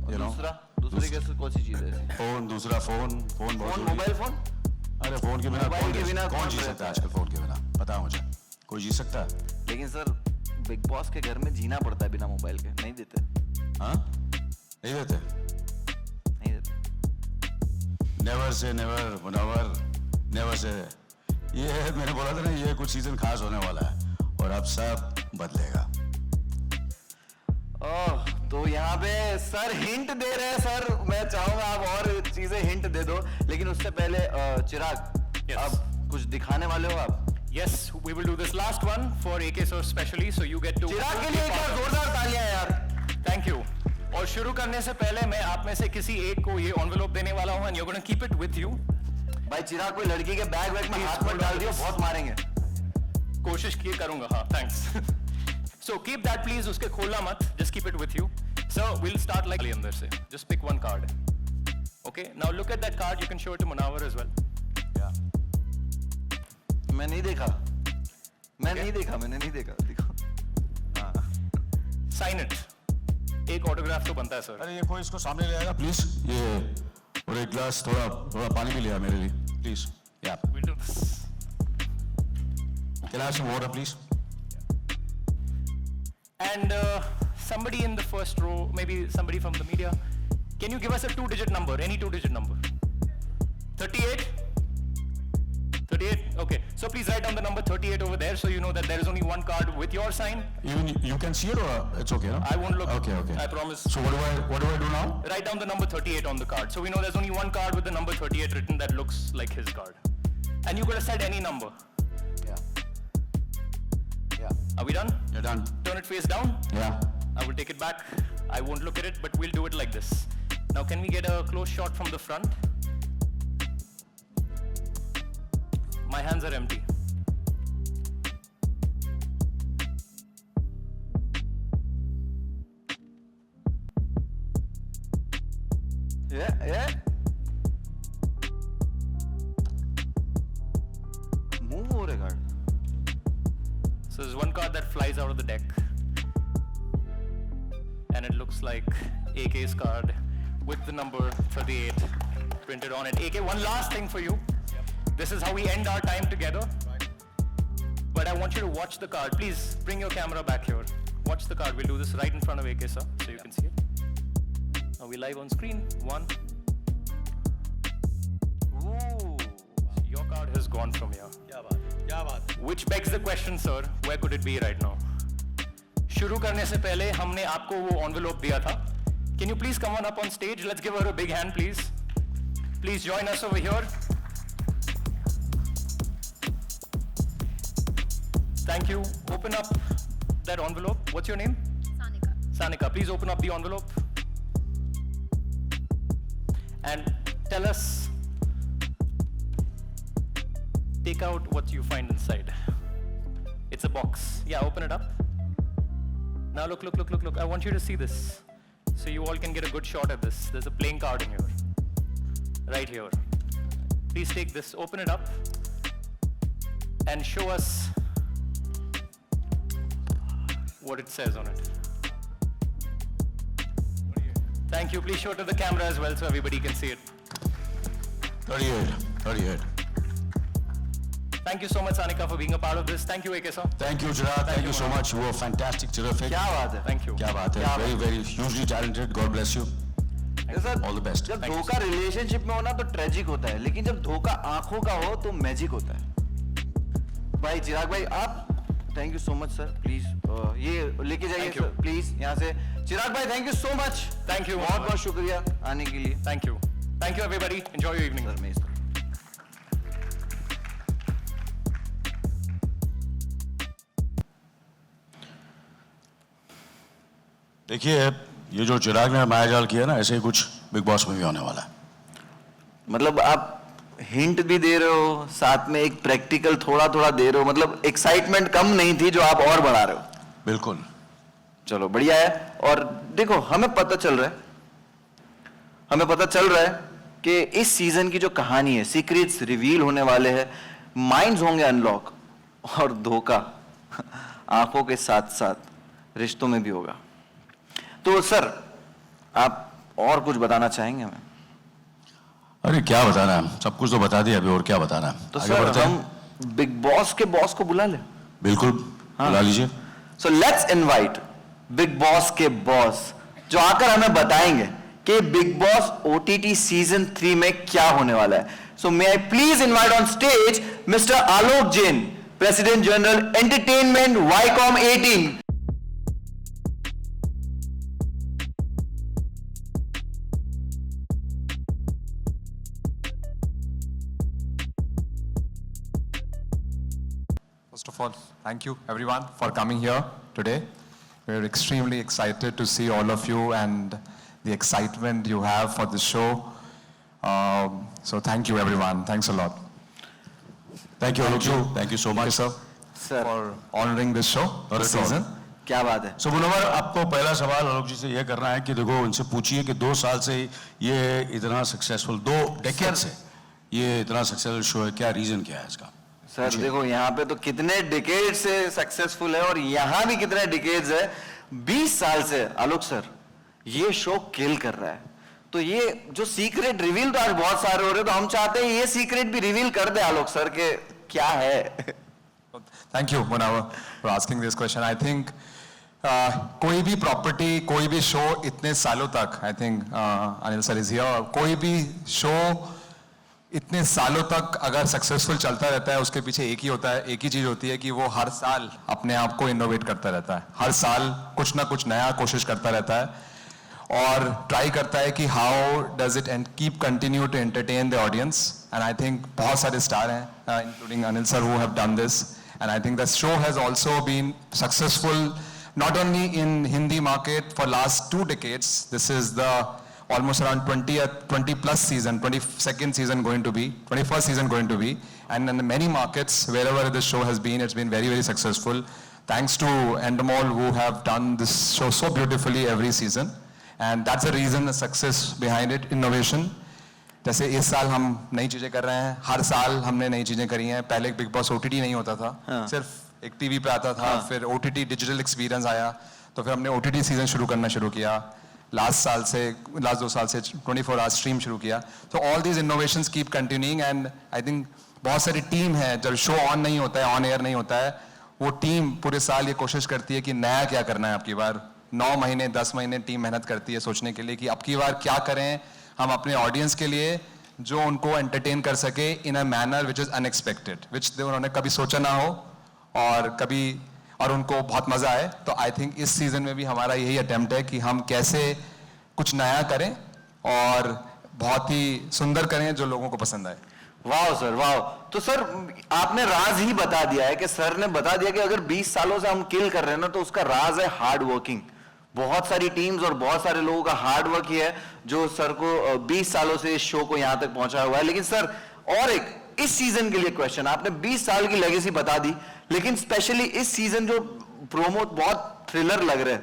S3: you know.
S1: दूसरी कैसे कौन सी चीज है?
S3: फोन, दूसरा फोन बहुत
S1: फोन
S3: जरूरी है.
S1: Mobile phone.
S3: तुम्हारे फोन के बिना
S1: मोबाइल के बिना
S3: कौन
S1: कौन
S3: जी
S1: रहता
S3: सकता है
S1: है?
S3: आजकल फोन के बिना? पता मुझे, कोई जी सकता है?
S1: लेकिन सर बिग बॉस के घर में जीना पड़ता है बिना मोबाइल के, नहीं देते,
S3: हाँ, नहीं देते।
S1: नहीं देते।
S3: Never say never, Munawwar, never say. ये मैंने बोला था ना, ये कुछ सीजन खास होने वाला है और अब सब बदलेगा।
S1: ओह, तो यहाँ पे सर हिंट दे रहे हैं सर। मैं चाहूंगा आप और चीजें हिंट दे दो, लेकिन उससे पहले चिराग,
S4: Yes.
S1: अब कुछ दिखाने वाले हो आप?
S4: Yes, we will do this last one for AK sir specially, so you get to.
S1: चिराग के लिए एक बार जोरदार तालियां यार।
S4: Thank you. और शुरू करने से पहले मैं आप में से किसी एक को ये envelope देने वाला हूँ, and you're going to keep it with you.
S1: भाई चिराग, कोई लड़की के बैग वैग में हाथ मत डाल दियो, बहुत मारेंगे।
S4: कोशिश किए करूंगा, हाँ, thanks. So keep that please, उसके खोलना मत, just keep it with you. Sir, we'll start like अंदर से, just pick one card. Okay, now look at that card, you can show it to Munawar as well.
S1: मैं नहीं देखा, मैंने नहीं देखा, देखो।
S4: Sign it. एक ऑटोग्राफ तो बनता है सर।
S3: अरे ये कोई इसको सामने ले आएगा प्लीज, ये और एक ग्लास थोड़ा पानी भी ले आया मेरे लिए प्लीज। या
S4: We'll do this.
S3: Can I have some water please?
S4: And somebody in the first row, maybe somebody from the media, can you give us a 2-digit number, any 2-digit number? 38? 38? Okay. So please write down the number 38 over there, so you know that there is only one card with your sign.
S3: Even you can see it or it's okay, no?
S4: I won't look.
S3: Okay, okay.
S4: I promise.
S3: So what do I do now?
S4: Write down the number 38 on the card, so we know there's only one card with the number 38 written that looks like his card. And you could have said any number.
S1: Yeah.
S4: Are we done?
S3: You're done.
S4: Turn it face down.
S3: Yeah.
S4: I will take it back. I won't look at it, but we'll do it like this. Now, can we get a close shot from the front? My hands are empty.
S1: Yeah. Move हो रहे card.
S4: So there's one card that flies out of the deck. And it looks like AK's card with the number 38 printed on it. AK, one last thing for you. This is how we end our time together. But I want you to watch the card. Please bring your camera back here. Watch the card. We'll do this right in front of AK, sir, so you can see it. Now we live on screen. One.
S1: Ooh.
S4: Your card has gone from here.
S3: क्या बात?
S4: Which begs the question, sir, where could it be right now? शुरू करने से पहले हमने आपको वो envelope दिया था. Can you please come on up on stage? Let's give her a big hand, please. Please join us over here. Thank you. Open up that envelope. What's your name?
S6: Sanika.
S4: Sanika, please open up the envelope. And tell us, take out what you find inside. It's a box. Yeah, open it up. Now look. I want you to see this. So you all can get a good shot at this. There's a playing card in here. Right here. Please take this, open it up, and show us what it says on it. Thank you. Please show it to the camera as well so everybody can see it.
S3: 38.
S4: Thank you so much, Sanika, for being a part of this. Thank you, AK sir.
S3: Thank you, Chirag. Thank you so much. You were fantastic, terrific.
S1: क्या बात है?
S4: Thank you.
S3: क्या बात है?
S1: क्या
S3: Very,
S1: बात
S3: very hugely talented. God bless you.
S1: ये sir,
S3: All the best.
S1: जब
S4: Thank you,
S1: धोखा रिलेशनशिप में हो ना तो ट्रेजिक होता है, लेकिन जब धोखा आंखों का हो तो मैजिक होता है। भाई चिराग भाई, आप thank you so much sir. Please ये लेके जाइए
S4: Thank you.
S1: सर, प्लीज यहाँ से। चिराग भाई thank you so much.
S4: Thank you.
S1: बहुत बहुत शुक्रिया आने के लिए।
S4: Thank you. Thank you, everybody. Enjoy your evening.
S1: Sir मैं इस तरह।
S3: देखिए, ये जो चिराग ने मायाजाल किया ना, ऐसे ही कुछ बिग बॉस में भी होने वाला है।
S1: मतलब आप हिंट भी दे रहे हो, साथ में एक प्रैक्टिकल थोड़ा थोड़ा दे रहे हो, मतलब एक्साइटमेंट कम नहीं थी जो आप और बढ़ा रहे हो।
S3: बिल्कुल।
S1: चलो बढ़िया है। और देखो हमें पता चल रहा है कि इस सीजन की जो कहानी है, सीक्रेट्स रिवील होने वाले हैं, माइंड्स होंगे अनलॉक, और धोखा आंखों के साथ साथ रिश्तों में भी होगा। तो सर आप और कुछ बताना चाहेंगे हमें?
S3: अरे क्या बताना है, सब कुछ तो बता दिया, अभी और क्या बताना है।
S1: तो
S3: आगे
S1: सर
S3: बढ़ते हैं।
S1: हम बिग बॉस के बॉस को बुला ले।
S3: बिल्कुल बुला लीजिए।
S1: So let's invite big boss के बॉस, जो आकर हमें बताएंगे कि बिग बॉस ओटीटी सीजन 3 में क्या होने वाला है। सो मे आई please invite on stage mister Alok Jain, president general entertainment Viacom 18।
S5: First of all, thank you everyone for coming here today. We're extremely excited to see all of you and the excitement you have for the show. So thank you everyone. Thanks a lot.
S3: Thank you Alok ji, thank you so
S5: Thank you,
S3: much.
S5: sir,
S1: Sir.
S5: for honoring this show,
S3: Not
S5: this
S3: at all.
S5: season.
S1: क्या बात है।
S3: सो मुनव्वर, आपको पहला सवाल आलोक जी से यह करना है कि देखो, उनसे पूछिए कि 2 साल से ये इतना सक्सेसफुल, 2 डेकेड से ये इतना सक्सेसफुल शो है, क्या रीजन क्या है इसका?
S1: सर देखो, यहाँ पे तो कितने डिकेड से सक्सेसफुल है और यहाँ भी कितने डिकेड्स है। 20 साल से आलोक सर ये शो किल कर रहा है। तो ये जो सीक्रेट रिवील तो आज बहुत सारे हो रहे हैं, तो हम चाहते हैं ये सीक्रेट भी रिवील कर दे आलोक सर के क्या है।
S5: Thank you, Munawar, for asking this question. I think कोई भी प्रॉपर्टी, कोई भी शो इतने सालों तक, I think Anil sir is here, कोई भी शो इतने सालों तक अगर सक्सेसफुल चलता रहता है, उसके पीछे एक ही होता है, एक ही चीज होती है कि वो हर साल अपने आप को इनोवेट करता रहता है, हर साल कुछ ना कुछ नया कोशिश करता रहता है और ट्राई करता है कि how does it and keep continue to entertain the audience. And I think बहुत सारे स्टार हैं, including Anil sir, who have done this, and I think the show has also been सक्सेसफul not only in Hindi market for last 2 decades. This is the almost around 20 plus season, 22nd season going to be, 21st season going to be, and in many markets wherever this show has been, it's been very successful. Thanks to Endemol, who have done this show so beautifully every season, and that's the reason, the success behind it, innovation. जैसे इस साल हम नई चीजें कर रहे हैं, हर साल हमने नई चीजें करी हैं। पहले बिग बॉस ओटीटी नहीं होता था, सिर्फ एक टीवी पे आता था, फिर ओटीटी डिजिटल एक्सपीरियंस आया, तो फिर हमने ओटीटी सीजन शुरू किया। लास्ट 2 साल से 24 आवर्स स्ट्रीम शुरू किया। तो all these innovations keep continuing, and I think बहुत सारी टीम है, जब शो ऑन नहीं होता है, ऑन एयर नहीं होता है, वो टीम पूरे साल ये कोशिश करती है कि नया क्या करना है। अब की बार 9 महीने 10 महीने टीम मेहनत करती है सोचने के लिए कि अब की बार क्या करें हम अपने ऑडियंस के लिए, जो उनको एंटरटेन कर सके इन a manner which is unexpected, विच उन्होंने कभी सोचा ना हो और उनको बहुत मजा आए। तो आई थिंक इस सीजन में भी हमारा यही अटेम्प्ट है कि हम कैसे कुछ नया करें और बहुत ही सुंदर करें जो लोगों को पसंद आए।
S1: वाह सर, वाह। तो सर आपने राज ही बता दिया है कि सर ने बता दिया कि अगर 20 सालों से हम किल कर रहे हैं ना, तो उसका राज है हार्ड वर्किंग। बहुत सारी टीम्स और बहुत सारे लोगों का हार्ड वर्क ही है जो सर को 20 सालों से इस शो को यहां तक पहुंचाया हुआ है। लेकिन सर और एक इस सीजन के लिए क्वेश्चन, आपने 20 साल की लेगेसी बता दी, लेकिन स्पेशली इस सीजन जो प्रोमो बहुत थ्रिलर लग रहे हैं,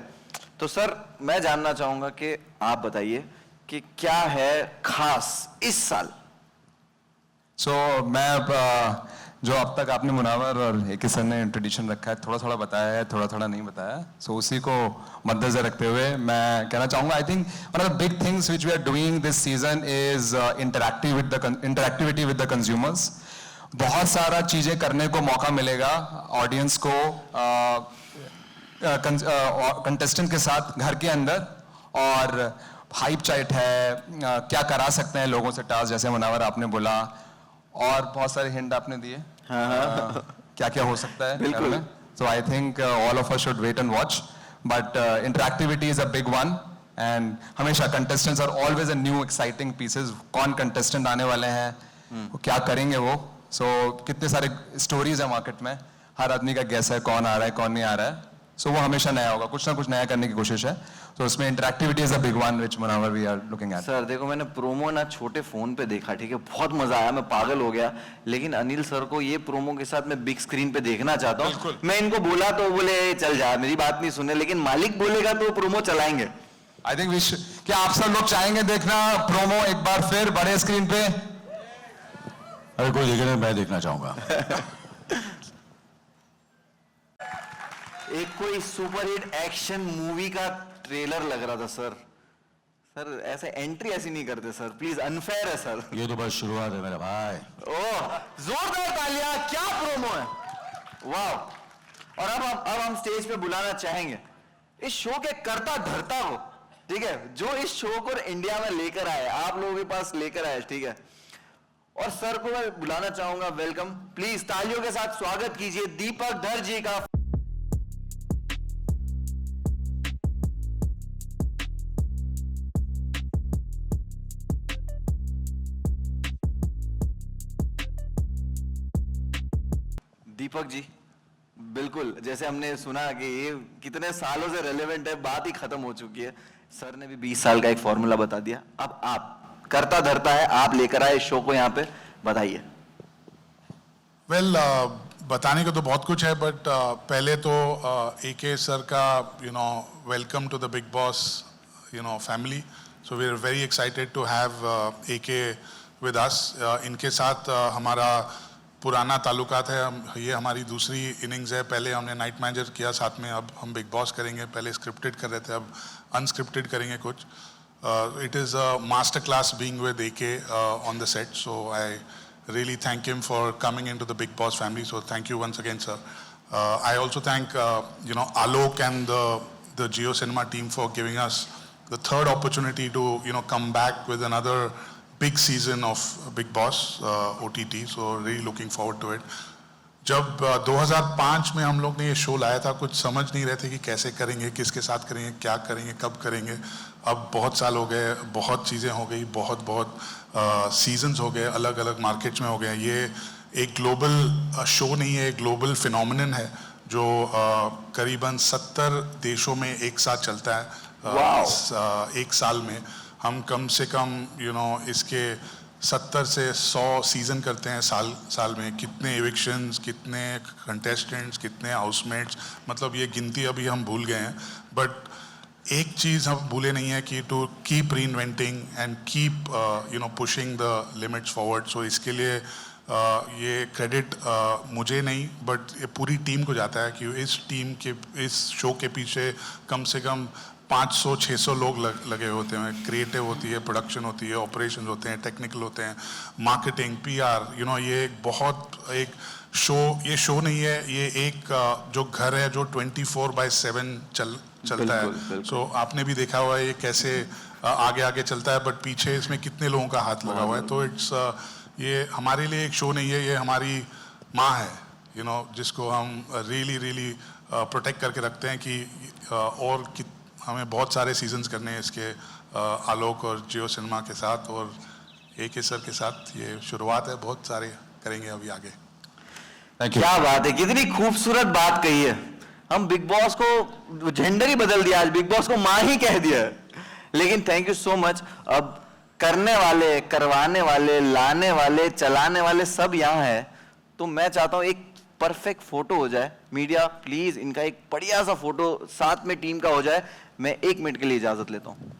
S1: तो सर मैं जानना चाहूंगा कि आप बताइए कि क्या है खास इस साल।
S5: मैं जो अब तक आपने मुनावर और एक सर ने ट्रेडिशन रखा है, थोड़ा बताया है, थोड़ा नहीं बताया, सो उसी को मद्देनजर रखते हुए मैं कहना चाहूंगा, I think one of the big things which we are doing this season is interactivity with the consumers. बहुत सारा चीजें करने को मौका मिलेगा ऑडियंस को कंटेस्टेंट के साथ घर के अंदर, और हाइप चैट है, क्या करा सकते हैं लोगों से टास्क, जैसे मुनावर आपने बोला, और बहुत सारे हिंट आपने दिए क्या क्या हो सकता है
S1: बिल्कुल।
S5: में। सो I think all of us should wait and watch, but interactivity is a big one, and हमेशा contestants are always a new exciting pieces. कौन कंटेस्टेंट आने वाले हैं, वो क्या करेंगे वो, सो कितने सारे स्टोरीज है मार्केट में, हर आदमी का गैस है कौन आ रहा है कौन नहीं आ रहा है, सो वो हमेशा नया होगा, कुछ ना कुछ नया करने की कोशिश है। तो उसमें interactivity is a big one which Munawar we are looking at.
S1: Sir देखो, मैंने प्रोमो ना छोटे फोन पे देखा, ठीक है, बहुत मजा आया, मैं पागल हो गया, लेकिन अनिल सर को ये प्रोमो के साथ मैं बिग स्क्रीन पे देखना चाहता हूँ। मैं इनको बोला तो बोले चल जा, मेरी बात नहीं सुने, लेकिन मालिक बोलेगा तो प्रोमो चलाएंगे।
S5: आई थिंक क्या आप सब लोग चाहेंगे देखना प्रोमो एक बार फिर बड़े स्क्रीन पे?
S3: अरे कोई देखे नहीं, मैं देखना चाहूंगा।
S1: एक कोई सुपरहिट एक्शन मूवी का ट्रेलर लग रहा था सर। सर ऐसे एंट्री ऐसी नहीं करते सर, प्लीज, अनफेयर है सर।
S3: ये तो बस शुरुआत है मेरा भाई।
S1: ओह, जोरदार तालियां, क्या प्रोमो है, वाह। और अब हम स्टेज पे बुलाना चाहेंगे इस शो के कर्ता धर्ता को, ठीक है, जो इस शो को इंडिया में लेकर आए, आप लोगों के पास लेकर आए, ठीक है। और सर को मैं बुलाना चाहूंगा, वेलकम, प्लीज तालियों के साथ स्वागत कीजिए दीपक धर जी का। दीपक जी, बिल्कुल जैसे हमने सुना कि ये कितने सालों से रेलेवेंट है, बात ही खत्म हो चुकी है। सर ने भी 20 साल का एक फॉर्मूला बता दिया। अब आप करता धरता है, आप लेकर आए शो को यहाँ पे, बताइए।
S7: वेल बताने को तो बहुत कुछ है, बट पहले तो AK सर का welcome to the Bigg Boss family. So we are very excited to have AK with us. इनके साथ हमारा पुराना ताल्लुकात है, ये हमारी दूसरी इनिंग्स है। पहले हमने नाइट मैनेजर किया साथ में, अब हम बिग बॉस करेंगे। पहले स्क्रिप्टेड कर रहे थे, अब अनस्क्रिप्टेड करेंगे कुछ। It is a master class being with AK on the set, so I really thank him for coming into the Big Boss family. So thank you once again, sir. I also thank Alok and the Jio Cinema team for giving us the third opportunity to come back with another big season of Big Boss OTT. So really looking forward to it. जब 2005 में हम लोग ने ये show लाया था, कुछ समझ नहीं रहे थे कि कैसे करेंगे, किसके साथ करेंगे, क्या करेंगे, कब करेंगे। अब बहुत साल हो गए, बहुत चीज़ें हो गई, बहुत सीजन्स हो गए, अलग अलग मार्केट्स में हो गए। ये एक ग्लोबल शो नहीं है, एक ग्लोबल फिनोमिनन है जो करीबन 70 देशों में एक साथ चलता है। एक साल में हम कम से कम इसके 70 से 100 सीजन करते हैं साल में। कितने एविक्शंस, कितने कंटेस्टेंट्स, कितने हाउसमेट्स, मतलब ये गिनती अभी हम भूल गए हैं। बट एक चीज़ हम भूले नहीं है कि टू कीप री inventing and keep pushing the limits forward. सो इसके लिए ये क्रेडिट मुझे नहीं बट ये पूरी टीम को जाता है कि इस शो के पीछे कम से कम 500-600 लोग लगे होते हैं। क्रिएटिव होती है, प्रोडक्शन होती है, ऑपरेशन होते हैं, टेक्निकल होते हैं, मार्केटिंग, PR। ये एक ये शो नहीं है, ये एक जो घर है जो 24/7 चलता है। सो आपने भी देखा हुआ है ये कैसे आगे चलता है, बट पीछे इसमें कितने लोगों का हाथ लगा हुआ है। तो ये हमारे लिए एक शो नहीं है, ये हमारी माँ है, जिसको हम रियली प्रोटेक्ट करके रखते हैं कि और हमें बहुत सारे सीजन्स करने हैं इसके, आलोक और जियो सिनेमा के साथ और AK सर के साथ। ये शुरुआत है, बहुत सारे करेंगे अभी आगे।
S1: क्या बात है, कितनी खूबसूरत बात कही है। हम बिग बॉस को जेंडर ही बदल दिया, आज बिग बॉस को माँ ही कह दिया। लेकिन थैंक यू सो मच। अब करने वाले, करवाने वाले, लाने वाले, चलाने वाले सब यहाँ है, तो मैं चाहता हूँ एक परफेक्ट फोटो हो जाए। मीडिया प्लीज इनका एक बढ़िया सा फोटो साथ में टीम का हो जाए। मैं 1 मिनट के लिए इजाजत लेता हूँ।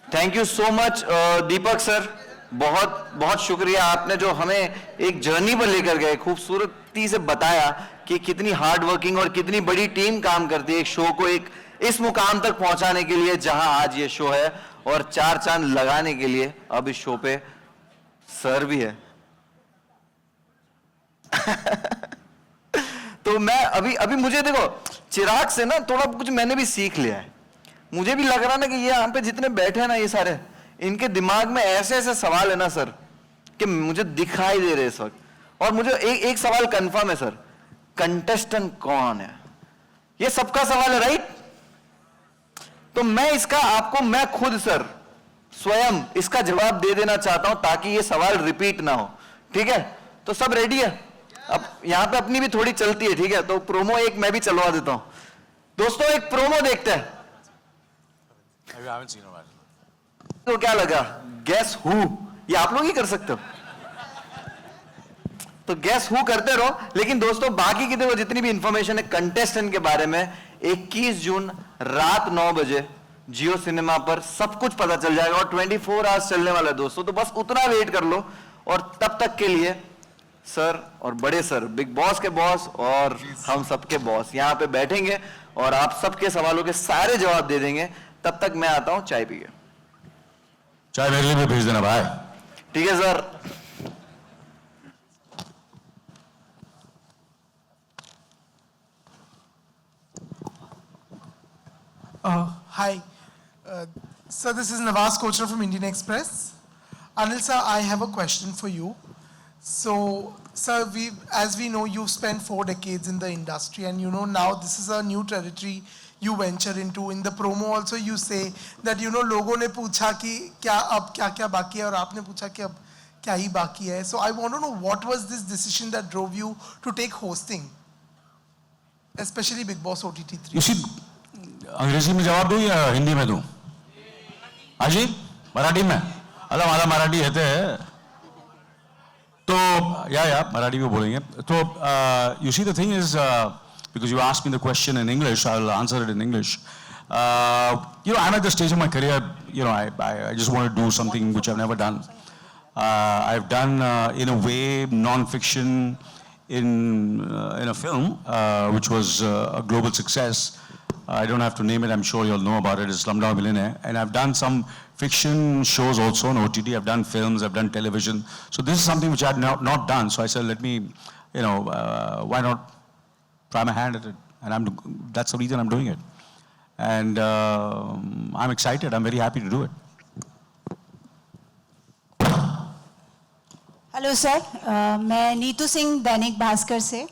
S1: Thank you so much Deepak sir, बहुत बहुत शुक्रिया। आपने जो हमें एक जर्नी पर लेकर गए, खूबसूरती से बताया कि कितनी हार्ड वर्किंग और कितनी बड़ी टीम काम करती है एक शो को एक इस मुकाम तक पहुंचाने के लिए जहां आज ये शो है, और 4 चांद लगाने के लिए अब इस शो पे सर भी है। तो मैं अभी अभी मुझे देखो, चिराग से ना थोड़ा कुछ मैंने भी सीख लिया है। मुझे भी लग रहा ना कि ये यहाँ पे जितने बैठे हैं ना, ये सारे, इनके दिमाग में ऐसे ऐसे सवाल है ना सर, कि मुझे दिखाई दे रहे इस वक्त। और मुझे एक सवाल कंफर्म है सर, कंटेस्टेंट कौन है? ये सबका सवाल है, राइट? तो मैं इसका आपको, मैं खुद सर स्वयं इसका जवाब दे देना चाहता हूं, ताकि ये सवाल रिपीट ना हो। ठीक है? तो सब रेडी है? अब यहां पे अपनी भी थोड़ी चलती है, ठीक है? तो प्रोमो एक मैं भी चलवा देता हूं। दोस्तों एक प्रोमो देखते हैं। तो क्या लगा? Guess who? ये आप लोग ही कर सकते हो, तो गेस हु करते रहो। लेकिन दोस्तों बाकी की देखो जितनी भी इंफॉर्मेशन है कंटेस्टेंट के बारे में, 21 जून रात 9 बजे जियो सिनेमा पर सब कुछ पता चल जाएगा, और 24 आवर्स चलने वाला है दोस्तों। तो बस उतना वेट कर लो, और तब तक के लिए सर और बड़े सर, बिग बॉस के बॉस और हम सबके बॉस यहाँ पे बैठेंगे और आप सबके सवालों के सारे जवाब दे देंगे। तब तक मैं आता हूं चाय पी के।
S3: चाय मेरे लिए भी भेज देना भाई।
S1: ठीक है sir.
S8: Hi. Sir, this is Nawaz Kochra from Indian Express. Anil sir, I have a question for you. So, sir, as we know, you've spent 4 decades in the industry, and you know now this is a new territory you venture into. In the promo also you say that लोगों ने पूछा कि क्या अब क्या बाकी है, और आपने पूछा कि अब क्या ही बाकी है. So I want to know, what was this decision that drove you to take hosting, especially Big Boss OTT3?
S3: इसी अंग्रेजी में जवाब दूं या हिंदी में दूं? हाजी मराठी में? अल्लाह मला मराठी येते है, तो या मराठी में बोलेंगे. तो you see the thing is, because you asked me the question in English, I'll answer it in English. I'm at the stage of my career, I just want to do something which I've never done. I've done in a way non-fiction in a film which was a global success. I don't have to name it, I'm sure you'll know about it. It's Slumdog Millionaire. And I've done some fiction shows also on OTT. I've done films, I've done television. So this is something which I've not done. So I said, let me, why not try my hand at it? And that's the reason I'm doing it. And I'm excited, I'm very happy to do it.
S9: Hello sir, मैं नीतू सिंह दैनिक भास्कर से।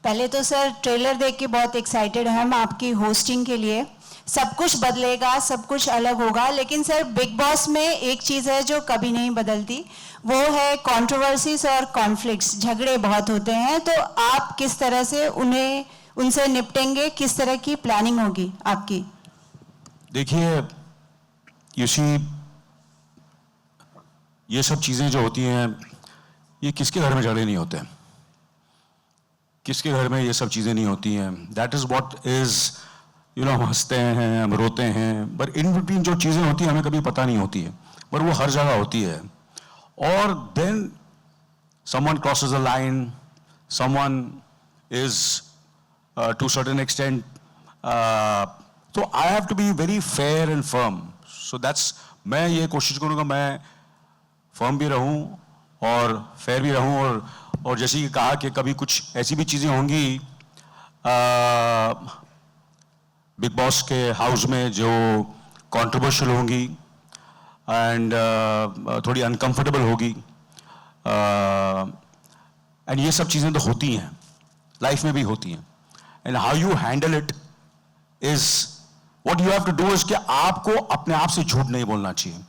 S9: पहले तो sir trailer देख के बहुत excited हैं हम आपकी होस्टिंग के लिए। सब कुछ बदलेगा, सब कुछ अलग होगा, लेकिन सर बिग बॉस में एक चीज़ है जो कभी नहीं बदलती, वो है कंट्रोवर्सीज और कॉन्फ्लिक्ट्स। झगड़े बहुत होते हैं, तो आप किस तरह से उनसे निपटेंगे? किस तरह की प्लानिंग होगी आपकी?
S3: देखिए ये सब चीज़ें जो होती हैं, ये किसके घर में झगड़े नहीं होते हैं? किसके घर में ये सब चीज़ें नहीं होती हैं? दैट इज़ वॉट इज़, हम हंसते हैं, हम रोते हैं, बट इन बिटवीन जो चीज़ें होती हैं हमें कभी पता नहीं होती है, पर वो हर जगह होती है. और then someone crosses a line, someone is to certain extent, तो I have to be very fair and firm. So that's, मैं ये कोशिश करूँगा मैं फर्म भी रहूँ और फेयर भी रहूँ. और जैसे कि कहा कि कभी कुछ ऐसी भी चीज़ें होंगी बिग बॉस के हाउस में जो कंट्रोवर्शियल होंगी एंड थोड़ी अनकंफर्टेबल होगी, एंड ये सब चीज़ें तो होती हैं, लाइफ में भी होती हैं. And how you handle it is what you have to do. Is कि आपको अपने आप से झूठ नहीं बोलना चाहिए.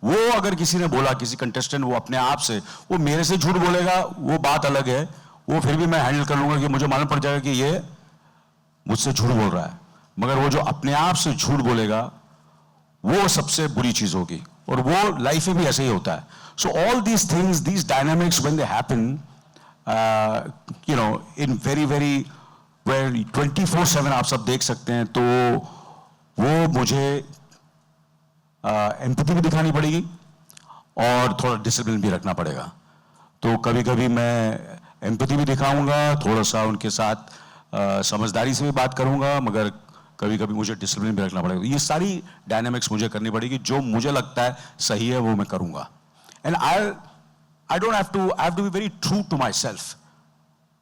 S3: वो अगर किसी ने बोला, किसी कंटेस्टेंट, वो अपने आप से, वो मेरे से झूठ बोलेगा, वो बात अलग है, वो फिर भी मैं हैंडल कर लूंगा कि मुझे मालूम पड़ जाएगा कि ये मुझसे झूठ बोल रहा है. मगर वो जो अपने आप से झूठ बोलेगा, वो सबसे बुरी चीज होगी, और वो लाइफ में भी ऐसे ही होता है. So all these things, these dynamics when they happen, in very very where 24/7 आप सब देख सकते हैं, तो वो मुझे एम्पैथी भी दिखानी पड़ेगी और थोड़ा डिसिप्लिन भी रखना पड़ेगा। तो कभी कभी मैं एम्पैथी भी दिखाऊंगा, थोड़ा सा उनके साथ समझदारी से भी बात करूंगा, मगर कभी कभी मुझे डिसिप्लिन भी रखना पड़ेगा। ये सारी डायनामिक्स मुझे करनी पड़ेगी, जो मुझे लगता है सही है वो मैं करूंगा। And I don't have to be very true to my self.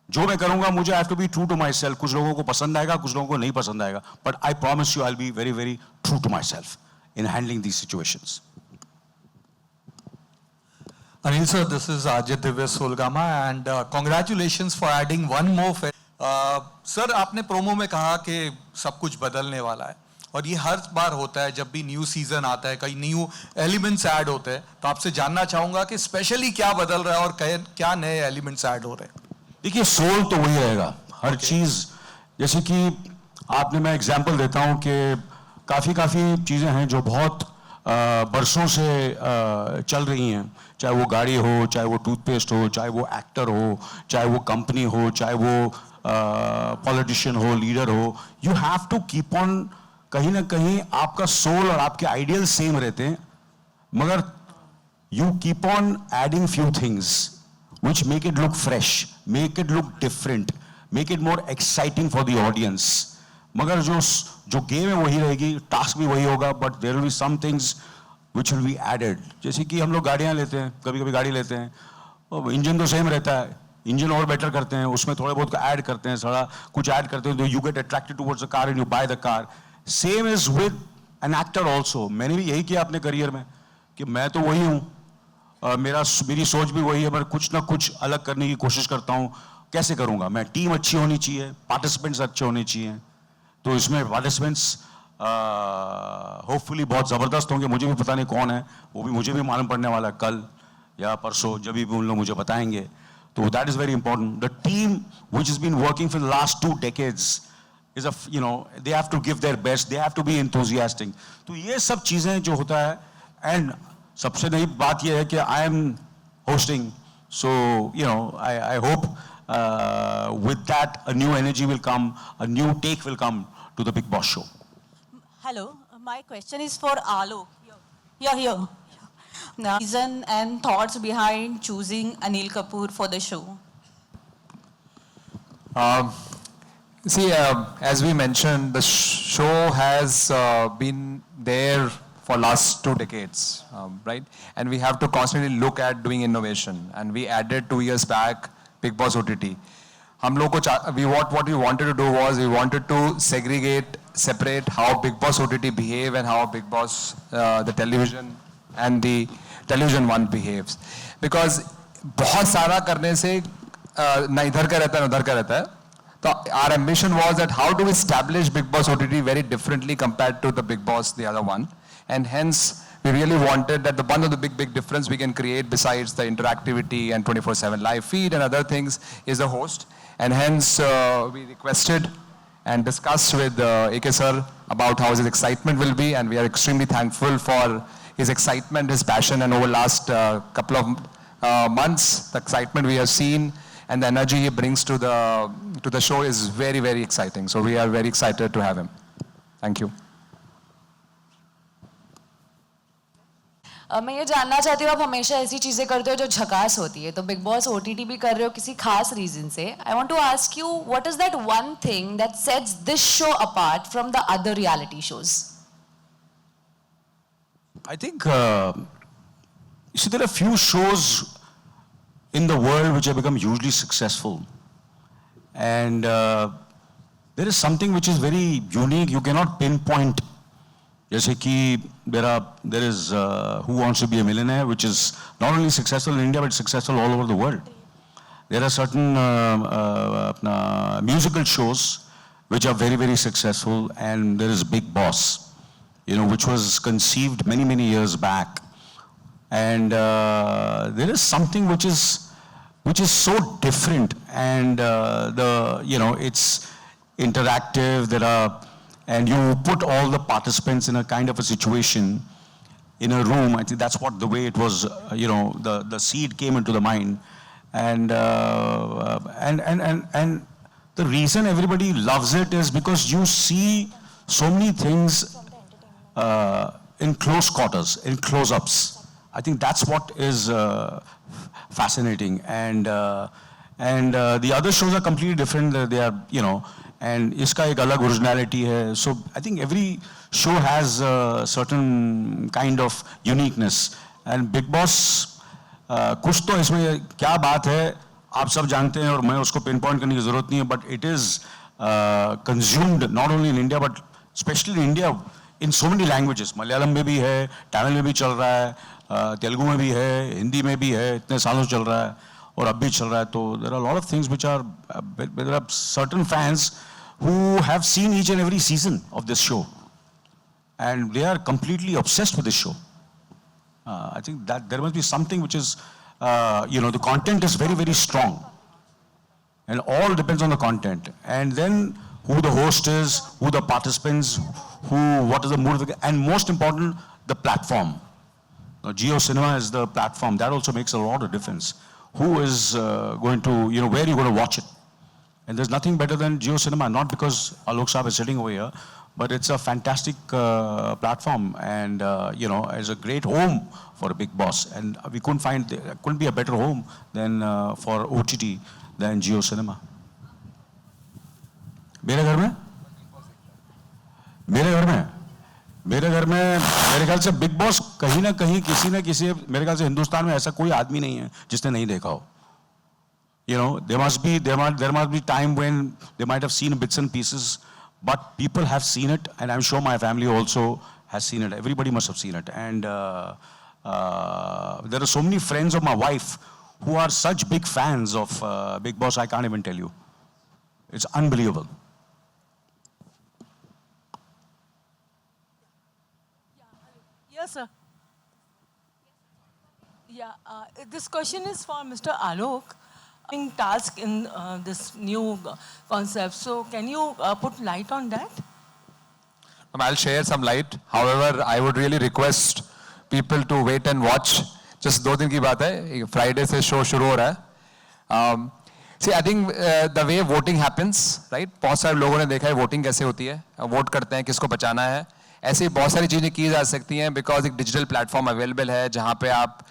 S3: जो मैं करूंगा मुझे have to be true to my self. कुछ लोगों को पसंद आएगा, कुछ लोगों को नहीं पसंद आएगा, but I promise you I will be very very true to my self in handling these situations.
S5: Anil sir, this is Ajit Divya Solgama and congratulations for adding one more film. Sir, आपने promo में कहा कि सब कुछ बदलने वाला है और ये हर बार होता है जब भी न्यू सीजन आता है, कई न्यू एलिमेंट्स ऐड होते हैं। तो आपसे जानना चाहूंगा कि स्पेशली क्या बदल रहा है और क्या नए एलिमेंट्स ऐड हो रहे हैं?
S3: देखिए, सोल तो वही रहेगा हर चीज। जैसे कि आपने, मैं एग्जांपल देता हूं कि काफ़ी चीज़ें हैं जो बहुत बरसों से चल रही हैं, चाहे वो गाड़ी हो, चाहे वो टूथपेस्ट हो, चाहे वो एक्टर हो, चाहे वो कंपनी हो, चाहे वो पॉलिटिशियन हो, लीडर हो। You have to keep on, कहीं ना कहीं आपका सोल और आपके आइडियल सेम रहते हैं, मगर you keep on adding few things which make it look fresh, make it look different, make it more exciting for the audience. मगर जो गेम है वही रहेगी, टास्क भी वही होगा, but there will be some things which will be added. जैसे कि हम लोग गाड़ियां लेते हैं, कभी कभी गाड़ी लेते हैं और इंजन तो सेम रहता है, इंजन और बेटर करते हैं, उसमें थोड़े बहुत ऐड करते हैं, थोड़ा कुछ ऐड करते हैं, तो you get attracted towards the car and you by the car. Same is with an actor also. मैंने भी यही किया अपने करियर में कि मैं तो वही हूँ, मेरी सोच भी वही है, मैं कुछ ना कुछ अलग करने की कोशिश करता हूँ। कैसे करूँगा मैं? टीम अच्छी होनी चाहिए, पार्टिसिपेंट्स अच्छे होने चाहिए, तो इसमें पार्टिसिपेंट्स होपफुली बहुत ज़बरदस्त होंगे। मुझे भी पता नहीं कौन है, वो भी मुझे भी मालूम पड़ने वाला है कल या परसों, जब भी उन लोग मुझे बताएंगे। तो that is very important. The team which is been working for the last 2 decades is they have to give their best, they have to be enthusiastic. तो ये सब चीज़ें जो होता है, एंड सबसे नई बात ये है कि I am hosting, so I hope with that a new energy will come, a new take will come to the Big Boss show.
S10: Hello, my question is for Alok. Here. Now, reason and thoughts behind choosing Anil Kapoor for the show.
S5: See, as we mentioned, the show has been there for last 2 decades, right? And we have to constantly look at doing innovation. And we added 2 years back Big Boss OTT. हम लोग को what we wanted to do was we wanted to separate how Big Boss OTT behave and how Big Boss the television and the television one behaves. Because बहुत सारा करने से ना इधर का रहता है ना उधर का रहता है। तो our ambition was that how do we establish Big Boss OTT very differently compared to the Big Boss the other one, and hence we really wanted that the one of the big difference we can create besides the interactivity and 24/7 live feed and other things is the host, and hence we requested and discussed with AK sir about how his excitement will be, and we are extremely thankful for his excitement, his passion, and over last couple of months the excitement we have seen and the energy he brings to the show is very, very exciting. So we are very excited to have him. Thank you.
S11: मैं ये जानना चाहती हूँ, आप हमेशा ऐसी चीजें करते हो जो झकास होती है, तो बिग बॉस OTT भी कर रहे हो किसी खास रीजन से। I want to ask you, what is that one thing that sets this show apart from the other reality shows?
S3: I think you see, there are few shows in the world which have become hugely successful, and there is something which is very unique. You cannot pinpoint. जैसे कि there is Who Wants to Be a Millionaire, which is not only successful in India but successful all over the world. There are certain musical shows which are very, very successful, and there is Big Boss, which was conceived many years back, and there is something which is so different, and it's interactive. And you put all the participants in a kind of a situation in a room. I think that's what the way it was. The seed came into the mind, and the reason everybody loves it is because you see so many things in close quarters, in close-ups. I think that's what is fascinating. And the other shows are completely different. They are, and iska ek alag originality hai. So I think every show has a certain kind of uniqueness. And Big Boss, कुछ तो इसमें क्या बात है आप सब जानते हैं और मैं उसको पिन पॉइंट करने की जरूरत नहीं है, but it is consumed not only in India but especially in India in so many languages. Malayalam में भी है, तमिल में भी चल रहा है, तेलुगु में भी है, हिंदी में भी है, इतने सालों से चल रहा है और अब भी चल रहा है. तो there are a lot of things which are there are certain fans who have seen each and every season of this show and they are completely obsessed with this show. I think that there must be something which is, the content is very, very strong. And all depends on the content. And then who the host is, who the participants, what is the mood of the, and most important, the platform. Now, Jio Cinema is the platform. That also makes a lot of difference. Who is going to, where are you going to watch it? And there's nothing better than Jio Cinema, not because Alok Saab is sitting over here, but it's a fantastic platform and, it's a great home for a Big Boss. And we couldn't be a better home than for OTT than Jio Cinema. मेरे घर में मेरे ख्याल से big boss कहीं ना कहीं किसी न किसी मेरे ख्याल से हिंदुस्तान में ऐसा कोई आदमी नहीं है जिसने नहीं देखा हो. There must be time when they might have seen bits and pieces, but people have seen it, and I'm sure my family also has seen it. Everybody must have seen it. And there are so many friends of my wife who are such big fans of Big Boss, I can't even tell you. It's unbelievable.
S6: Yes, sir. Yeah, this question is for Mr. Alok. Task in this new concept. So can you put light on that?
S5: I'll share some light. However, I would really request people to wait and watch. Just 2 दिन की बात है. Friday से show शुरू हो रहा है. See, I think the way voting happens, right? बहुत सारे लोगों ने देखा है voting कैसे होती है. Vote करते हैं किसको बचाना है. ऐसे बहुत सारी चीजें की जा सकती हैं because एक digital platform available है जहाँ पे आप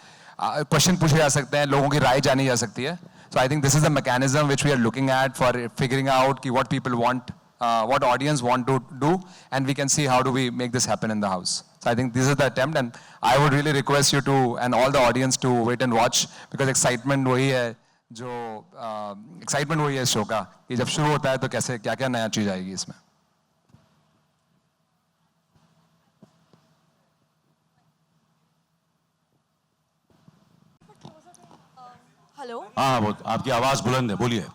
S5: question पूछे जा सकते हैं, लोगों की राय जानी जा सकती है. So I think this is the mechanism which we are looking at for figuring out what people want, what audience want to do, and we can see how do we make this happen in the house. So I think this is the attempt, and I would really request you to, and all the audience to wait and watch, because excitement वही है जो excitement वही है show का कि जब शुरू होता है तो कैसे क्या-क्या नया चीज आएगी इसमें.
S12: हेलो.
S3: हाँ, वो आपकी आवाज बुलंद है, बोलिए.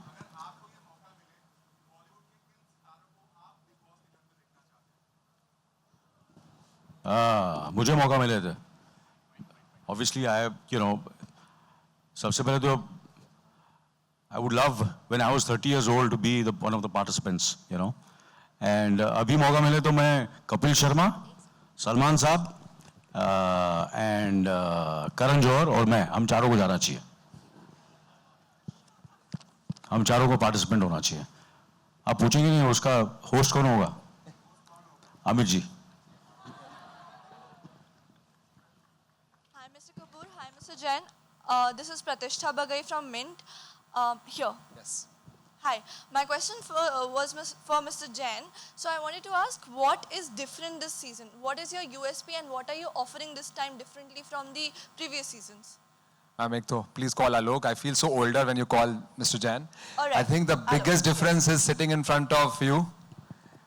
S3: मुझे मौका मिले थे. Obviously, सबसे पहले तो I would love when I was 30 years old to be one of the participants, And अभी मौका मिले तो मैं कपिल शर्मा, सलमान साहब, and करण जौहर और मैं, हम चारों को जाना चाहिए. हम चारों को पार्टिसिपेंट होना चाहिए. आप पूछेंगे नहीं उसका होस्ट कौन होगा? Amit ji.
S12: Hi, Mr. Kapoor. Hi, Mr. Jain. This is Pratishtha Bagai from Mint. Here.
S5: Yes.
S12: Hi. My question was for Mr. Jain. So I wanted to ask, what is different this season? What is your USP and what are you offering this time differently from the previous seasons?
S5: Please call Alok. I feel so older when you call Mr. Jain.
S12: All right.
S5: I think the biggest difference is sitting in front of you.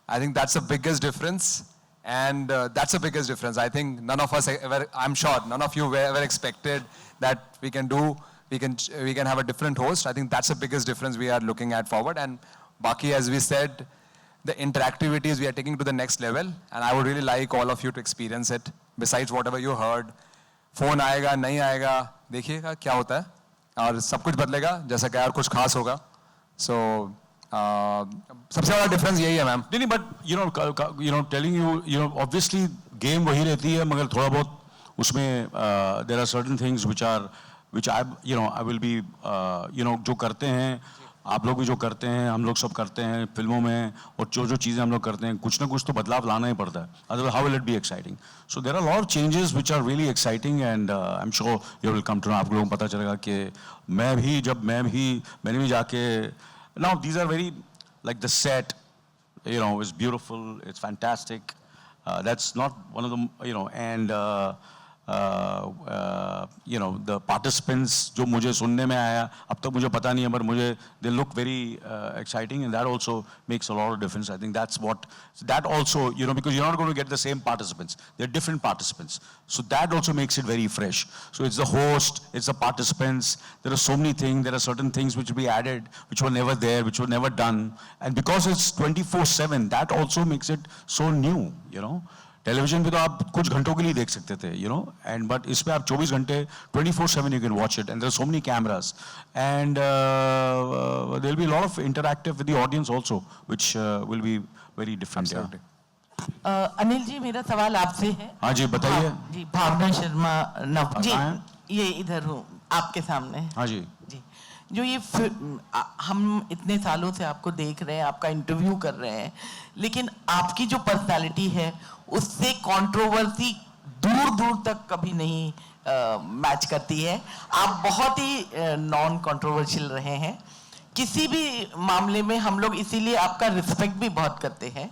S5: I think that's the biggest difference. And that's the biggest difference. I think none of us ever, I'm sure, none of you ever expected that we can have a different host. I think that's the biggest difference we are looking at forward. And Baki, as we said, the interactivities we are taking to the next level. And I would really like all of you to experience it. Besides whatever you heard, phone आएगा, नहीं आएगा, देखिएगा क्या होता है और सब कुछ बदलेगा जैसा कि यार कुछ खास होगा. So सबसे बड़ा डिफरेंस यही है मैम.
S3: नहीं, but telling you, obviously game वही रहती है मगर थोड़ा बहुत उसमें there are certain things which I will be जो करते हैं आप लोग भी जो करते हैं, हम लोग सब करते हैं फिल्मों में, और जो जो चीज़ें हम लोग करते हैं, कुछ ना कुछ तो बदलाव लाना ही पड़ता है, otherwise how will it be exciting. So there are lot of changes which are really exciting, and I am sure you will come to know. आप लोगों को पता चलेगा कि मैंने भी जाके, now these are very like the set, you know, it's beautiful, it's fantastic. That's not one of the, you know, and you know, the participants जो मुझे सुनने में आया, अब तक मुझे पता नहीं है, पर मुझे they look very exciting, and that also makes a lot of difference. I think that also, you know, because you're not going to get the same participants, they're different participants, so that also makes it very fresh. So it's the host, it's the participants, there are so many things, there are certain things which will be added which were never there, which were never done, and because it's 24/7, that also makes it so new, you know. Television पे तो आप कुछ घंटों के लिए देख सकते थे, यू नो, एंड बट इस पे आप 24 घंटे 24/7 you can watch it, and there are so many cameras, and there will be lot of interactive with the audience also, which will be very different.
S13: Anil ji, मेरा सवाल आपसे है.
S3: हाँ जी, बताइए.
S13: जी, भावना शर्मा नव जी, ये इधर हूँ आपके सामने.
S3: हाँ जी.
S13: जी, जो ये हम इतने सालों से आपको देख रहे हैं, आपका इंटरव्यू कर रहे हैं, लेकिन आपकी जो पर्सनालिटी है उससे कंट्रोवर्सी दूर दूर तक कभी नहीं मैच करती है. आप बहुत ही नॉन कंट्रोवर्शियल रहे हैं किसी भी मामले में. हम लोग इसीलिए आपका रिस्पेक्ट भी बहुत करते हैं.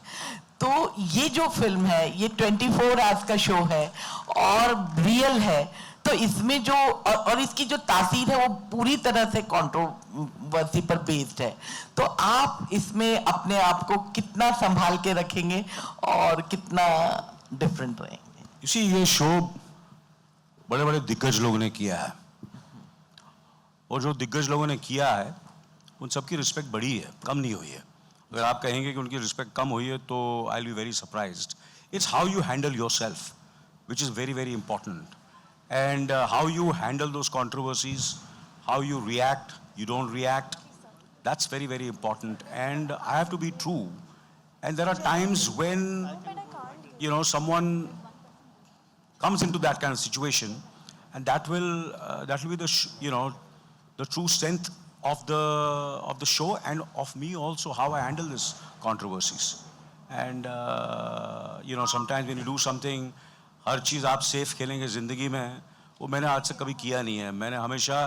S13: तो ये जो फिल्म है, ये 24 आवर्स का शो है और रियल है, तो इसमें जो और इसकी जो तासीर है वो पूरी तरह से कंट्रोवर्सी पर बेस्ड है. तो आप इसमें अपने आप को कितना संभाल के रखेंगे और कितना डिफरेंट रहेंगे?
S3: इसी ये शो बड़े बड़े दिग्गज लोगों ने किया है, और जो दिग्गज लोगों ने किया है उन सबकी रिस्पेक्ट बढ़ी है, कम नहीं हुई है. अगर आप कहेंगे कि उनकी रिस्पेक्ट कम हुई है तो आई will be very surprised. It's how you handle yourself which is very very important. And how you handle those controversies, how you react, you don't react, that's very, very important. And I have to be true. And there are times when, you know, someone comes into that kind of situation, and that will be the, you know, the true strength of the show, and of me also, how I handle these controversies. And, you know, sometimes when you do something, हर चीज़ आप safe खेलेंगे ज़िंदगी में, वो मैंने आज तक कभी किया नहीं है. मैंने हमेशा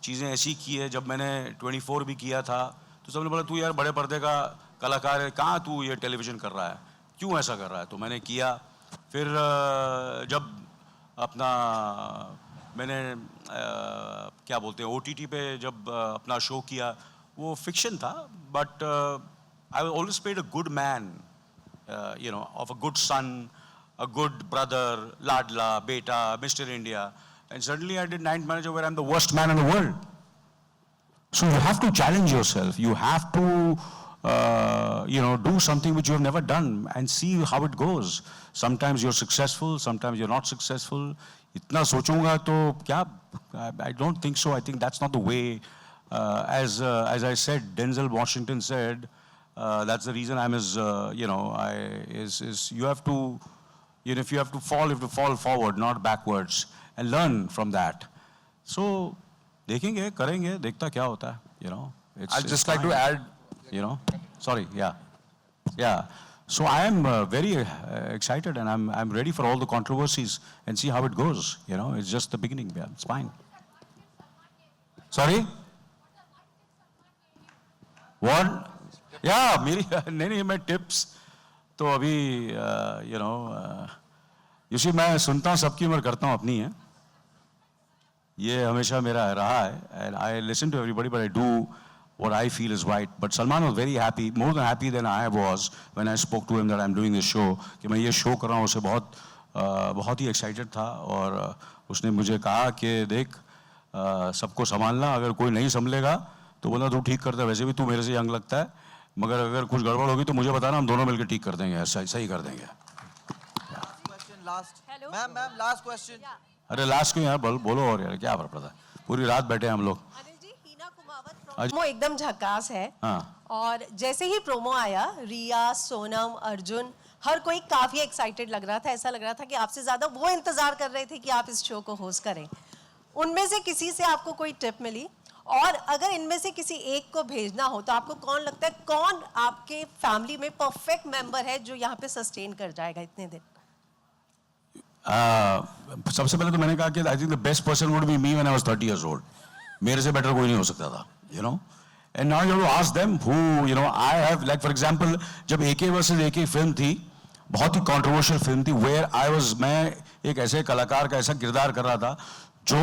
S3: चीज़ें ऐसी की है. जब मैंने 24 भी किया था तो सबने बोला तू यार बड़े पर्दे का कलाकार है, कहाँ तू ये टेलीविज़न कर रहा है, क्यों ऐसा कर रहा है. तो मैंने किया. फिर जब अपना मैंने क्या बोलते हैं OTT पे जब अपना शो किया, वो फिक्शन था, but I always played a good man, you know, of a good son, a good brother, Ladla, Beta, Mr. India, and suddenly I did Ninth Manager where I'm the worst man in the world. So you have to challenge yourself. You have to, you know, do something which you have never done and see how it goes. Sometimes you're successful, sometimes you're not successful. इतना सोचूंगा तो क्या? I don't think so. I think that's not the way. As I said, Denzel Washington said, that's the reason I'm his. You know, you have to. You know, if you have to fall forward, not backwards, and learn from that. So, देखेंगे, करेंगे, देखता क्या होता है, you know.
S5: I'd just like to add,
S3: you know. Sorry, yeah. So I am very excited, and I'm ready for all the controversies and see how it goes. You know, it's just the beginning. Yeah, it's fine. Sorry. What? Yeah, मेरी नहीं मैं tips. तो अभी you know UC मैं सुनता हूँ सबकी, उम्र करता हूँ अपनी है, ये हमेशा मेरा रहा है. And I listen to everybody but I do what I feel is right. But Salman was very happy, more than happy than I was when I spoke to him that I am doing this show, कि मैं ये show कर रहा हूँ. उसे बहुत ही excited था, और उसने मुझे कहा कि देख सबको संभालना, अगर कोई नहीं संभलेगा तो बोला तू ठीक करता है, वैसे भी तू मेरे से यंग लगता है, मगर अगर कुछ गड़बड़ होगी तो मुझे बताना, हम दोनों मिलकर ठीक कर देंगे, सही कर देंगे.
S1: Ma'am last question.
S3: अरे लास्ट क्यों यार, बोलो और यार क्या फर्क पड़ता है, पूरी रात बैठे हैं हम लोग.
S14: अनिल जी, हीना कुमावत प्रोमो एकदम झकास है.
S3: हाँ.
S14: और जैसे ही प्रोमो आया, रिया, सोनम, अर्जुन, हर कोई काफी एक्साइटेड लग रहा था. ऐसा लग रहा था कि आपसे ज्यादा वो इंतजार कर रहे थे कि आप इस शो को होस्ट करें. उनमें से किसी से आपको कोई टिप मिली? और अगर इनमें से किसी एक को भेजना हो तो आपको कौन लगता है, कौन आपके फैमिली में परफेक्ट मेंबर है जो यहाँ पे सस्टेन कर जाएगा इतने दिन?
S3: सबसे पहले तो मैंने कहा कि I think the best person would be me when I was 30 years old. मेरे से बेटर कोई नहीं हो सकता था, you know. And now you have to ask them who, you know, I have, like for example जब AK versus AK film थी, बहुत ही कंट्रोवर्शियल फिल्म थी, वेयर आई वाज, मैं एक ऐसे कलाकार का ऐसा किरदार कर रहा था जो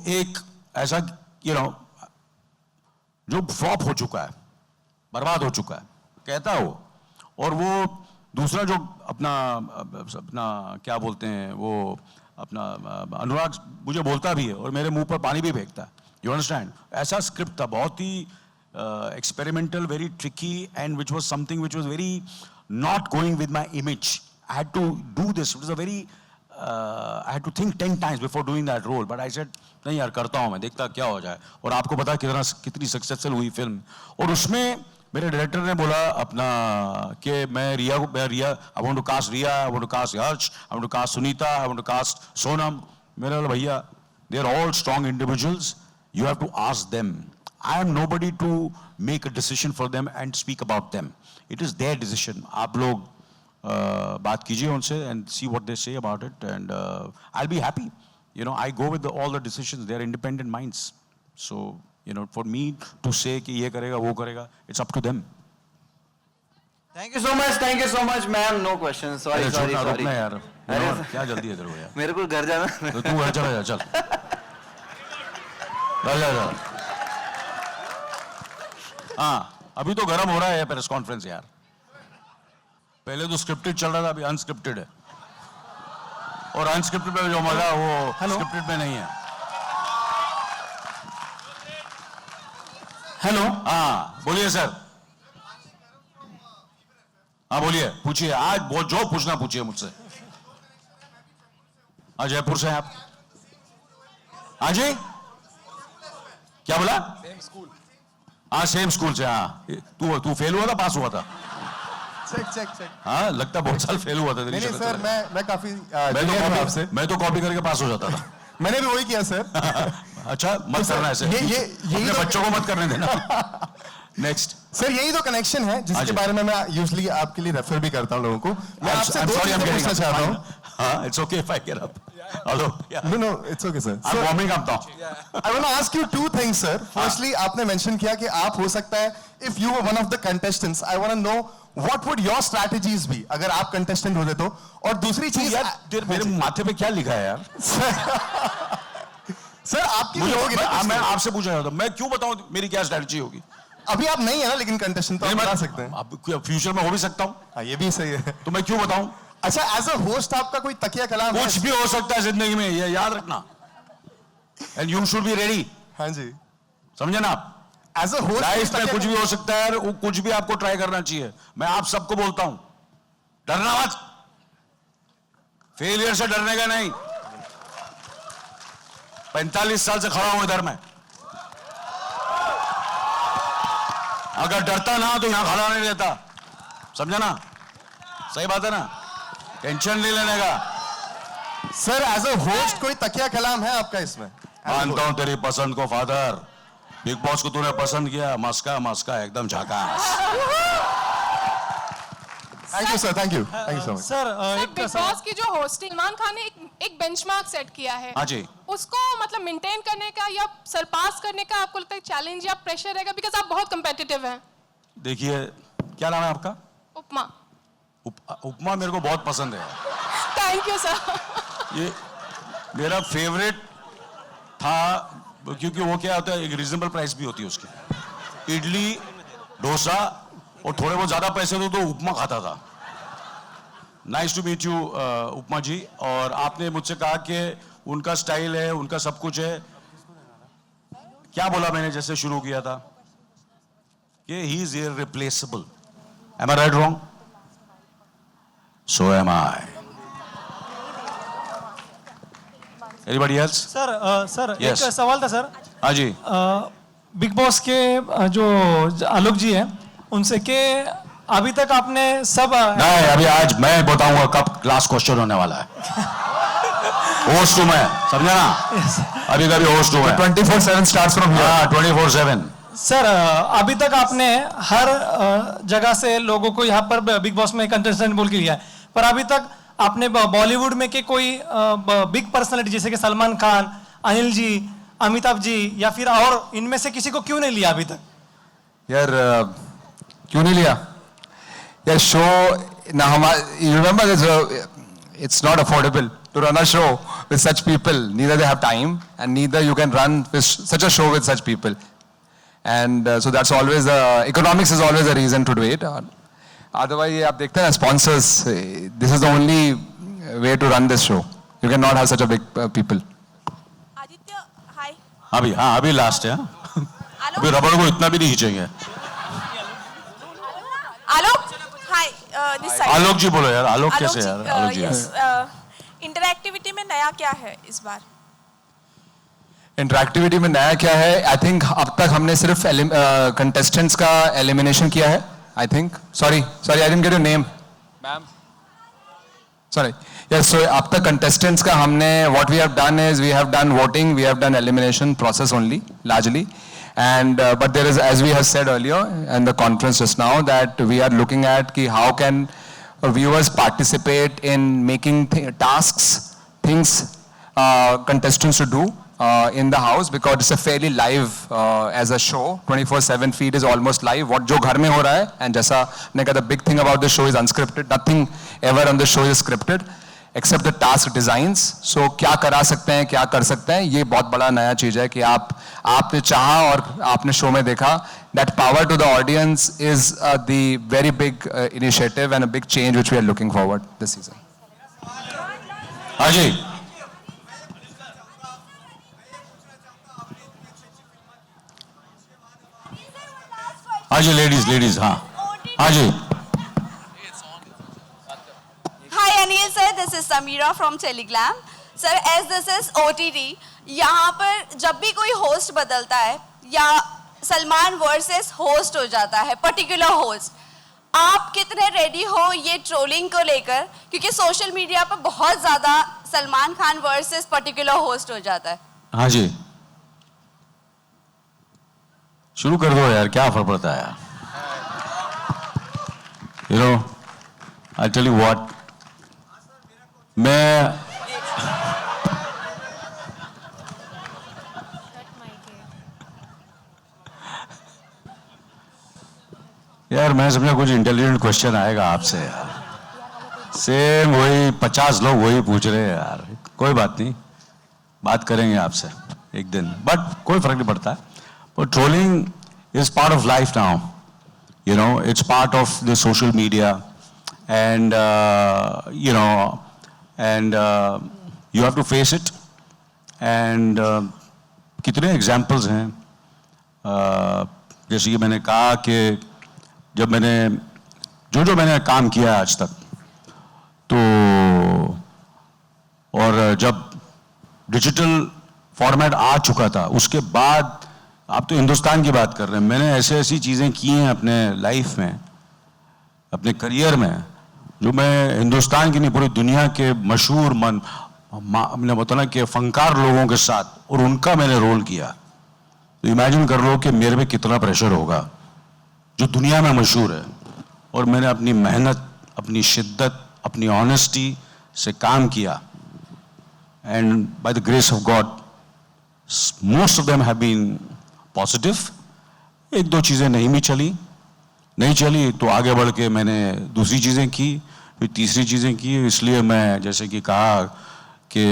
S3: एक ऐसा, यू नो, जो फ्लॉप हो चुका है, बर्बाद हो चुका है, कहता हो. और वो दूसरा जो अपना क्या बोलते हैं वो, अपना अनुराग मुझे बोलता भी है और मेरे मुंह पर पानी भी फेंकता है. You understand? ऐसा स्क्रिप्ट था, बहुत ही experimental, very tricky, and which was something which was very not going with my image. I had to do this. It was a very, I had to think 10 times before doing that role. But I said, नहीं यार, करता हूँ मैं, देखता क्या हो जाए. और आपको पता कितनी सक्सेसफुल हुई फिल्म. और उसमें मेरे डायरेक्टर ने बोला अपना कि मैं रिया, I want to cast Riya, I want to cast Yash, I want to cast Sunita, I want to cast Sonam. मेरे बोला भैया, they are all strong individuals. You have to ask them. I am nobody to make a decision for them and speak about them. It is their decision. आप लोग बात कीजिए उनसे and see what they say about it, and I'll be happy. You know, I go with all the decisions. They are independent minds. So, you know, for me to say कि ये करेगा वो करेगा, it's up to them.
S1: Thank you so much, ma'am. No questions. Sorry.
S3: रुकना यार. क्या जल्दी है तेरे को यार?
S1: मेरे को घर जाना.
S3: तो तू घर चला जा, चल. जा. हाँ, अभी तो गर्म हो रहा है प्रेस कॉन्फ्रेंस यार. पहले तो स्क्रिप्टेड चल रहा था, अभी अनस्क्रिप्टेड है. और अनस्क्रिप्टेड में जो मजा वो स्क्रिप्टेड में नहीं है.
S5: हेलो.
S3: हाँ बोलिए सर. हाँ बोलिए, पूछिए. आज जो पूछना पूछिए मुझसे. हाँ, जयपुर से हैं आप? हाँ जी, क्या बोला? हाँ, सेम स्कूल से. हाँ, तू फेल हुआ था, पास हुआ था?
S5: चेक.
S3: हाँ, लगता बहुत साल फेल हुआ था.
S5: नहीं सर, मैं काफी
S3: मैं तो कॉपी करके पास हो जाता था.
S5: मैंने भी वही किया सर.
S3: अच्छा, मत करना ऐसे. ये बच्चों को मत करने देना. नेक्स्ट
S5: सर, यही तो कनेक्शन है जिसके बारे में मैं यूजुअली आपके लिए रेफर भी करता हूँ लोगों को. मैं आपसे दो चीजें पूछना चाहता हूँ.
S3: हाँ, it's okay if I get up. Hello.
S5: No, it's okay sir.
S3: I'm warming up now.
S5: I want to ask you two things sir. Firstly, आपने mention किया कि आप हो सकता है if you were one of the contestants. I want to know what would your strategies be अगर आप contestant होते तो. और दूसरी चीज
S3: यार, मेरे माथे पे क्या लिखा है यार?
S5: सर आपकी होगी ना.
S3: मैं आपसे पूछ रहा था, मैं क्यों बताऊं मेरी क्या स्ट्रेटजी होगी?
S5: अभी आप नहीं है ना, लेकिन कंटेस्टेंट तो आप बता सकते हैं.
S3: अब फ्यूचर में हो भी सकता हूं.
S5: हाँ, ये भी सही है.
S3: तो मैं क्यों बताऊं?
S5: अच्छा, एज अ होस्ट आपका कोई तकिया कलाम?
S3: कुछ भी हो सकता है जिंदगी में, ये याद रखना. And you should be ready.
S5: हाँ जी,
S3: समझे ना?
S5: एज अ होस्ट
S3: लाइफ में कुछ भी हो सकता है, कुछ भी आपको ट्राई करना चाहिए. मैं आप सबको बोलता हूं, डरना मत. फेलियर से डरने का नहीं. 45 साल से खड़ा हूं इधर मैं. अगर डरता ना तो यहां खड़ा नहीं रहता. समझा ना? सही बात है ना? टेंशन नहीं लेने का.
S5: सर, एज अ होस्ट कोई तकिया कलाम है आपका इसमें?
S3: मानता हूं तेरी पसंद को फादर. बिग बॉस को तूने पसंद किया, मस्का एकदम झकास.
S5: Thank you sir, thank you so much.
S15: Sir, big boss की जो होस्टिंग, सलमान खान ने एक बेंचमार्क सेट किया है.
S3: हाँ जी.
S15: उसको मतलब मेंटेन करने का या सरपास करने का आपको लगता है चैलेंज या प्रेशर रहेगा, बिकॉज आप बहुत कम्पिटिटिव हैं?
S3: देखिए, क्या नाम है आपका?
S15: उपमा.
S3: उपमा मेरे को बहुत पसंद है.
S15: Thank you sir.
S3: ये मेरा फेवरेट था क्योंकि वो क्या होता है, एक रीजनेबल प्राइस भी होती है उसकी. इडली, डोसा और थोड़े बहुत ज्यादा पैसे तो उपमा खाता था. नाइस टू मीट यू उपमा जी. और आपने मुझसे कहा कि उनका स्टाइल है, उनका सब कुछ है. क्या बोला मैंने जैसे शुरू किया था कि he is irreplaceable. Am I right wrong? So am I. Anybody else?
S15: Sir
S3: Yes.
S15: एक सवाल था सर.
S3: हाँ जी.
S15: बिग बॉस के जो आलोक जी हैं उनसे के अभी तक आपने सब
S3: नहीं, अभी आज मैं बताऊंगा कब लास्ट क्वेश्चन होने वाला है. होस्ट हूं मैं, समझा ना? अभी कभी होस्ट हूं मैं।
S5: 24/7 starts from here.
S3: हाँ, 24/7।
S16: सर अभी तक आपने हर जगह से लोगों को यहाँ पर बिग बॉस में कंटेस्टेंट बोल के लिया है, पर अभी तक आपने बॉलीवुड में के कोई बिग पर्सनालिटी जैसे कि सलमान खान, अनिल जी, अमिताभ जी या फिर और इनमें से किसी को क्यों नहीं लिया अभी तक?
S5: यार क्यों नहीं लिया यार? शो ना हमारा, you remember this, it's not affordable to run a show with such people. Neither they have time and neither you can run with such a show with such people. And so that's always economics is always a reason to do it. Otherwise ये आप देखते हैं ना, sponsors, this is the only way to run this show. You cannot have such a big people.
S12: Aditya, हाय।
S3: अभी last है। अभी रबड़ को इतना भी नहीं खींचेंगे।
S12: आलोक, हाय, दिस साइड।
S3: आलोक जी बोलो यार, आलोक कैसे यार? आलोक जी।
S12: इंटरएक्टिविटी में नया क्या है इस बार?
S5: इंटरएक्टिविटी में नया क्या है? आई थिंक अब तक हमने सिर्फ कंटेस्टेंट्स का एलिमिनेशन किया है। I think sorry I didn't get your name ma'am, sorry. Yes, सो अब तक कंटेस्टेंट्स का हमने, what we have done is we have done voting, we have done elimination process only largely. And but there is, as we have said earlier in the conference just now, that we are looking at how can viewers participate in making tasks, things contestants to do in the house, because it's a fairly live as a show. 24/7 feed is almost live. What जो घर में हो रहा है, and जैसा ने कहा, the big thing about the show is unscripted. Nothing ever on the show is scripted except the task designs. So क्या करा सकते हैं, क्या कर सकते हैं, ये बहुत बड़ा नया चीज है कि आपने चाहा और आपने शो में देखा, that power to the audience is the very big initiative and a big change which we are looking forward this season.
S3: हाँ जी, हाँ जी, लेडीज, हाँ जी।
S12: Hi Anil sir, this is Samira from Teleglam. Sir, as this is OTT, यहाँ पर जब भी कोई host बदलता है या सलमान वर्सेस होस्ट हो जाता है, पर्टिकुलर होस्ट, आप कितने रेडी हो ये ट्रोलिंग को लेकर? क्योंकि सोशल मीडिया पर बहुत ज़्यादा Salman Khan versus particular host हो जाता है।
S3: हाँ जी, शुरू कर दो यार, क्या फर्क पड़ता है यार? You know, I'll tell you what, मैं यार मैं समझा कुछ इंटेलिजेंट क्वेश्चन आएगा आपसे यार। सेम वही 50 लोग वही पूछ रहे हैं यार। कोई बात नहीं, बात करेंगे आपसे एक दिन, बट कोई फर्क नहीं पड़ता। But trolling is part of life now, you know, it's part of the social media, and you know, and you have to face it. And कितने examples हैं, जैसे कि मैंने कहा कि जब मैंने जो मैंने काम किया आज तक, तो और जब डिजिटल फॉर्मेट आ चुका था, उसके बाद आप तो हिंदुस्तान की बात कर रहे हैं, मैंने ऐसी चीज़ें की हैं अपने लाइफ में, अपने करियर में, जो मैं हिंदुस्तान की नहीं पूरी दुनिया के मशहूर हमने बताना कि फनकार लोगों के साथ, और उनका मैंने रोल किया। तो इमेजिन कर लो कि मेरे पे कितना प्रेशर होगा, जो दुनिया में मशहूर है। और मैंने अपनी मेहनत, अपनी शिद्दत, अपनी ऑनेस्टी से काम किया, and by the grace of God most of them have been positive. एक दो चीज़ें नहीं चली तो आगे बढ़ के मैंने दूसरी चीज़ें की, फिर तीसरी चीज़ें की। इसलिए मैं जैसे कि कहा कि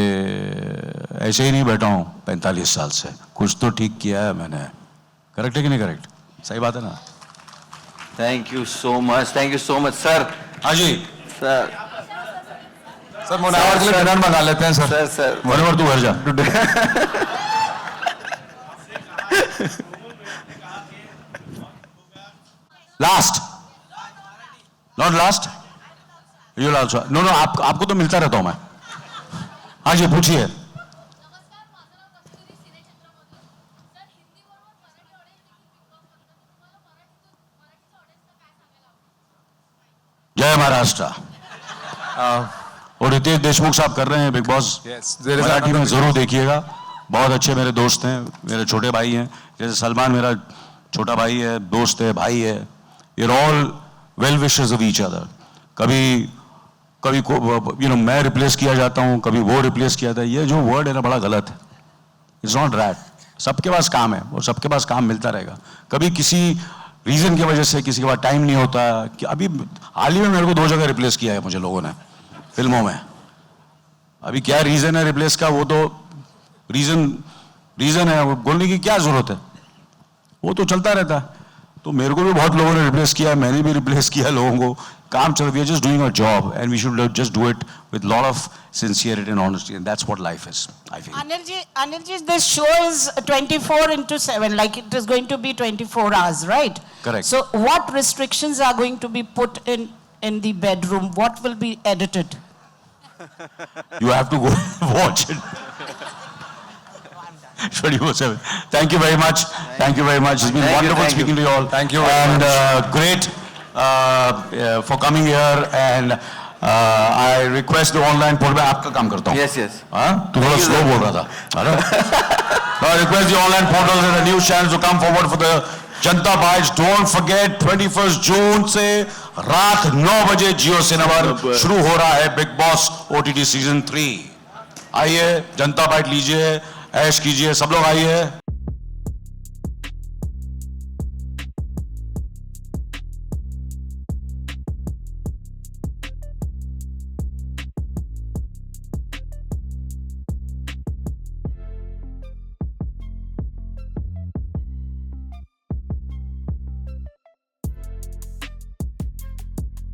S3: ऐसे ही नहीं बैठा हूँ 45 साल से, कुछ तो ठीक किया है मैंने। करेक्ट है कि नहीं करेक्ट? सही बात है ना?
S1: Thank you so much sir.
S3: हाँ जी
S5: सर, मुनावर के लिए डिनर मंगा लेते हैं सर।
S1: सर
S3: मुनावर तू घर जा। Last, not last, you also. No आपको तो मिलता रहता हूं मैं। हाँ जी, पूछिए। जय महाराष्ट्र। और रितेश देशमुख साहब कर रहे हैं big boss
S5: Yes, there is
S3: Marathi में
S5: another
S3: जरूर देखिएगा, बहुत अच्छे मेरे दोस्त हैं, मेरे छोटे भाई हैं, जैसे सलमान मेरा छोटा भाई है, दोस्त है, भाई है, ये all well wishers of each other. कभी मैं रिप्लेस किया जाता हूँ, कभी वो रिप्लेस किया जाता है, ये जो वर्ड है ना बड़ा गलत है, इट्स नॉट रैट। सबके पास काम है और सबके पास काम मिलता रहेगा। कभी किसी रीजन की वजह से किसी के पास टाइम नहीं होता कि अभी हाल ही में मेरे को 2 जगह रिप्लेस किया है मुझे लोगों ने फिल्मों में। अभी क्या रीजन है रिप्लेस का, वो तो रीजन है, वो बोलने की क्या जरूरत है, वो तो चलता रहता है। तो मेरे को भी बहुत लोगों ने रिप्लेस किया है, मैंने भी रिप्लेस किया लोगों को, काम चल रही है, just doing a job and we should just do it with lot of sincerity and honesty and that's what life is, I feel.
S13: Anil ji, this show is 24/7, like it is going to be 24 hours, right?
S3: Correct.
S13: So what restrictions are going to be put in the bedroom? What will be edited?
S3: You have to go watch it. 24/7. Thank you very much. Thank you very much. It's been
S1: Thank you,
S3: wonderful
S1: thank
S3: speaking
S1: you.
S3: to you all.
S5: Thank you very
S3: And great for coming here. And I request the online portal. मैं आपका काम करता हूँ.
S1: Yes, yes.
S3: हाँ? तू थोड़ा slow बोल रहा था. है ना? I request the online portals and the news channels to come forward for the Janata bytes. Don't forget 21 जून से रात 9 बजे जियो सिनेमा शुरू हो रहा है बिग बॉस OTT सीजन 3. आइए जनता बाइट लीजिए, ऐश कीजिए, सब लोग आइए.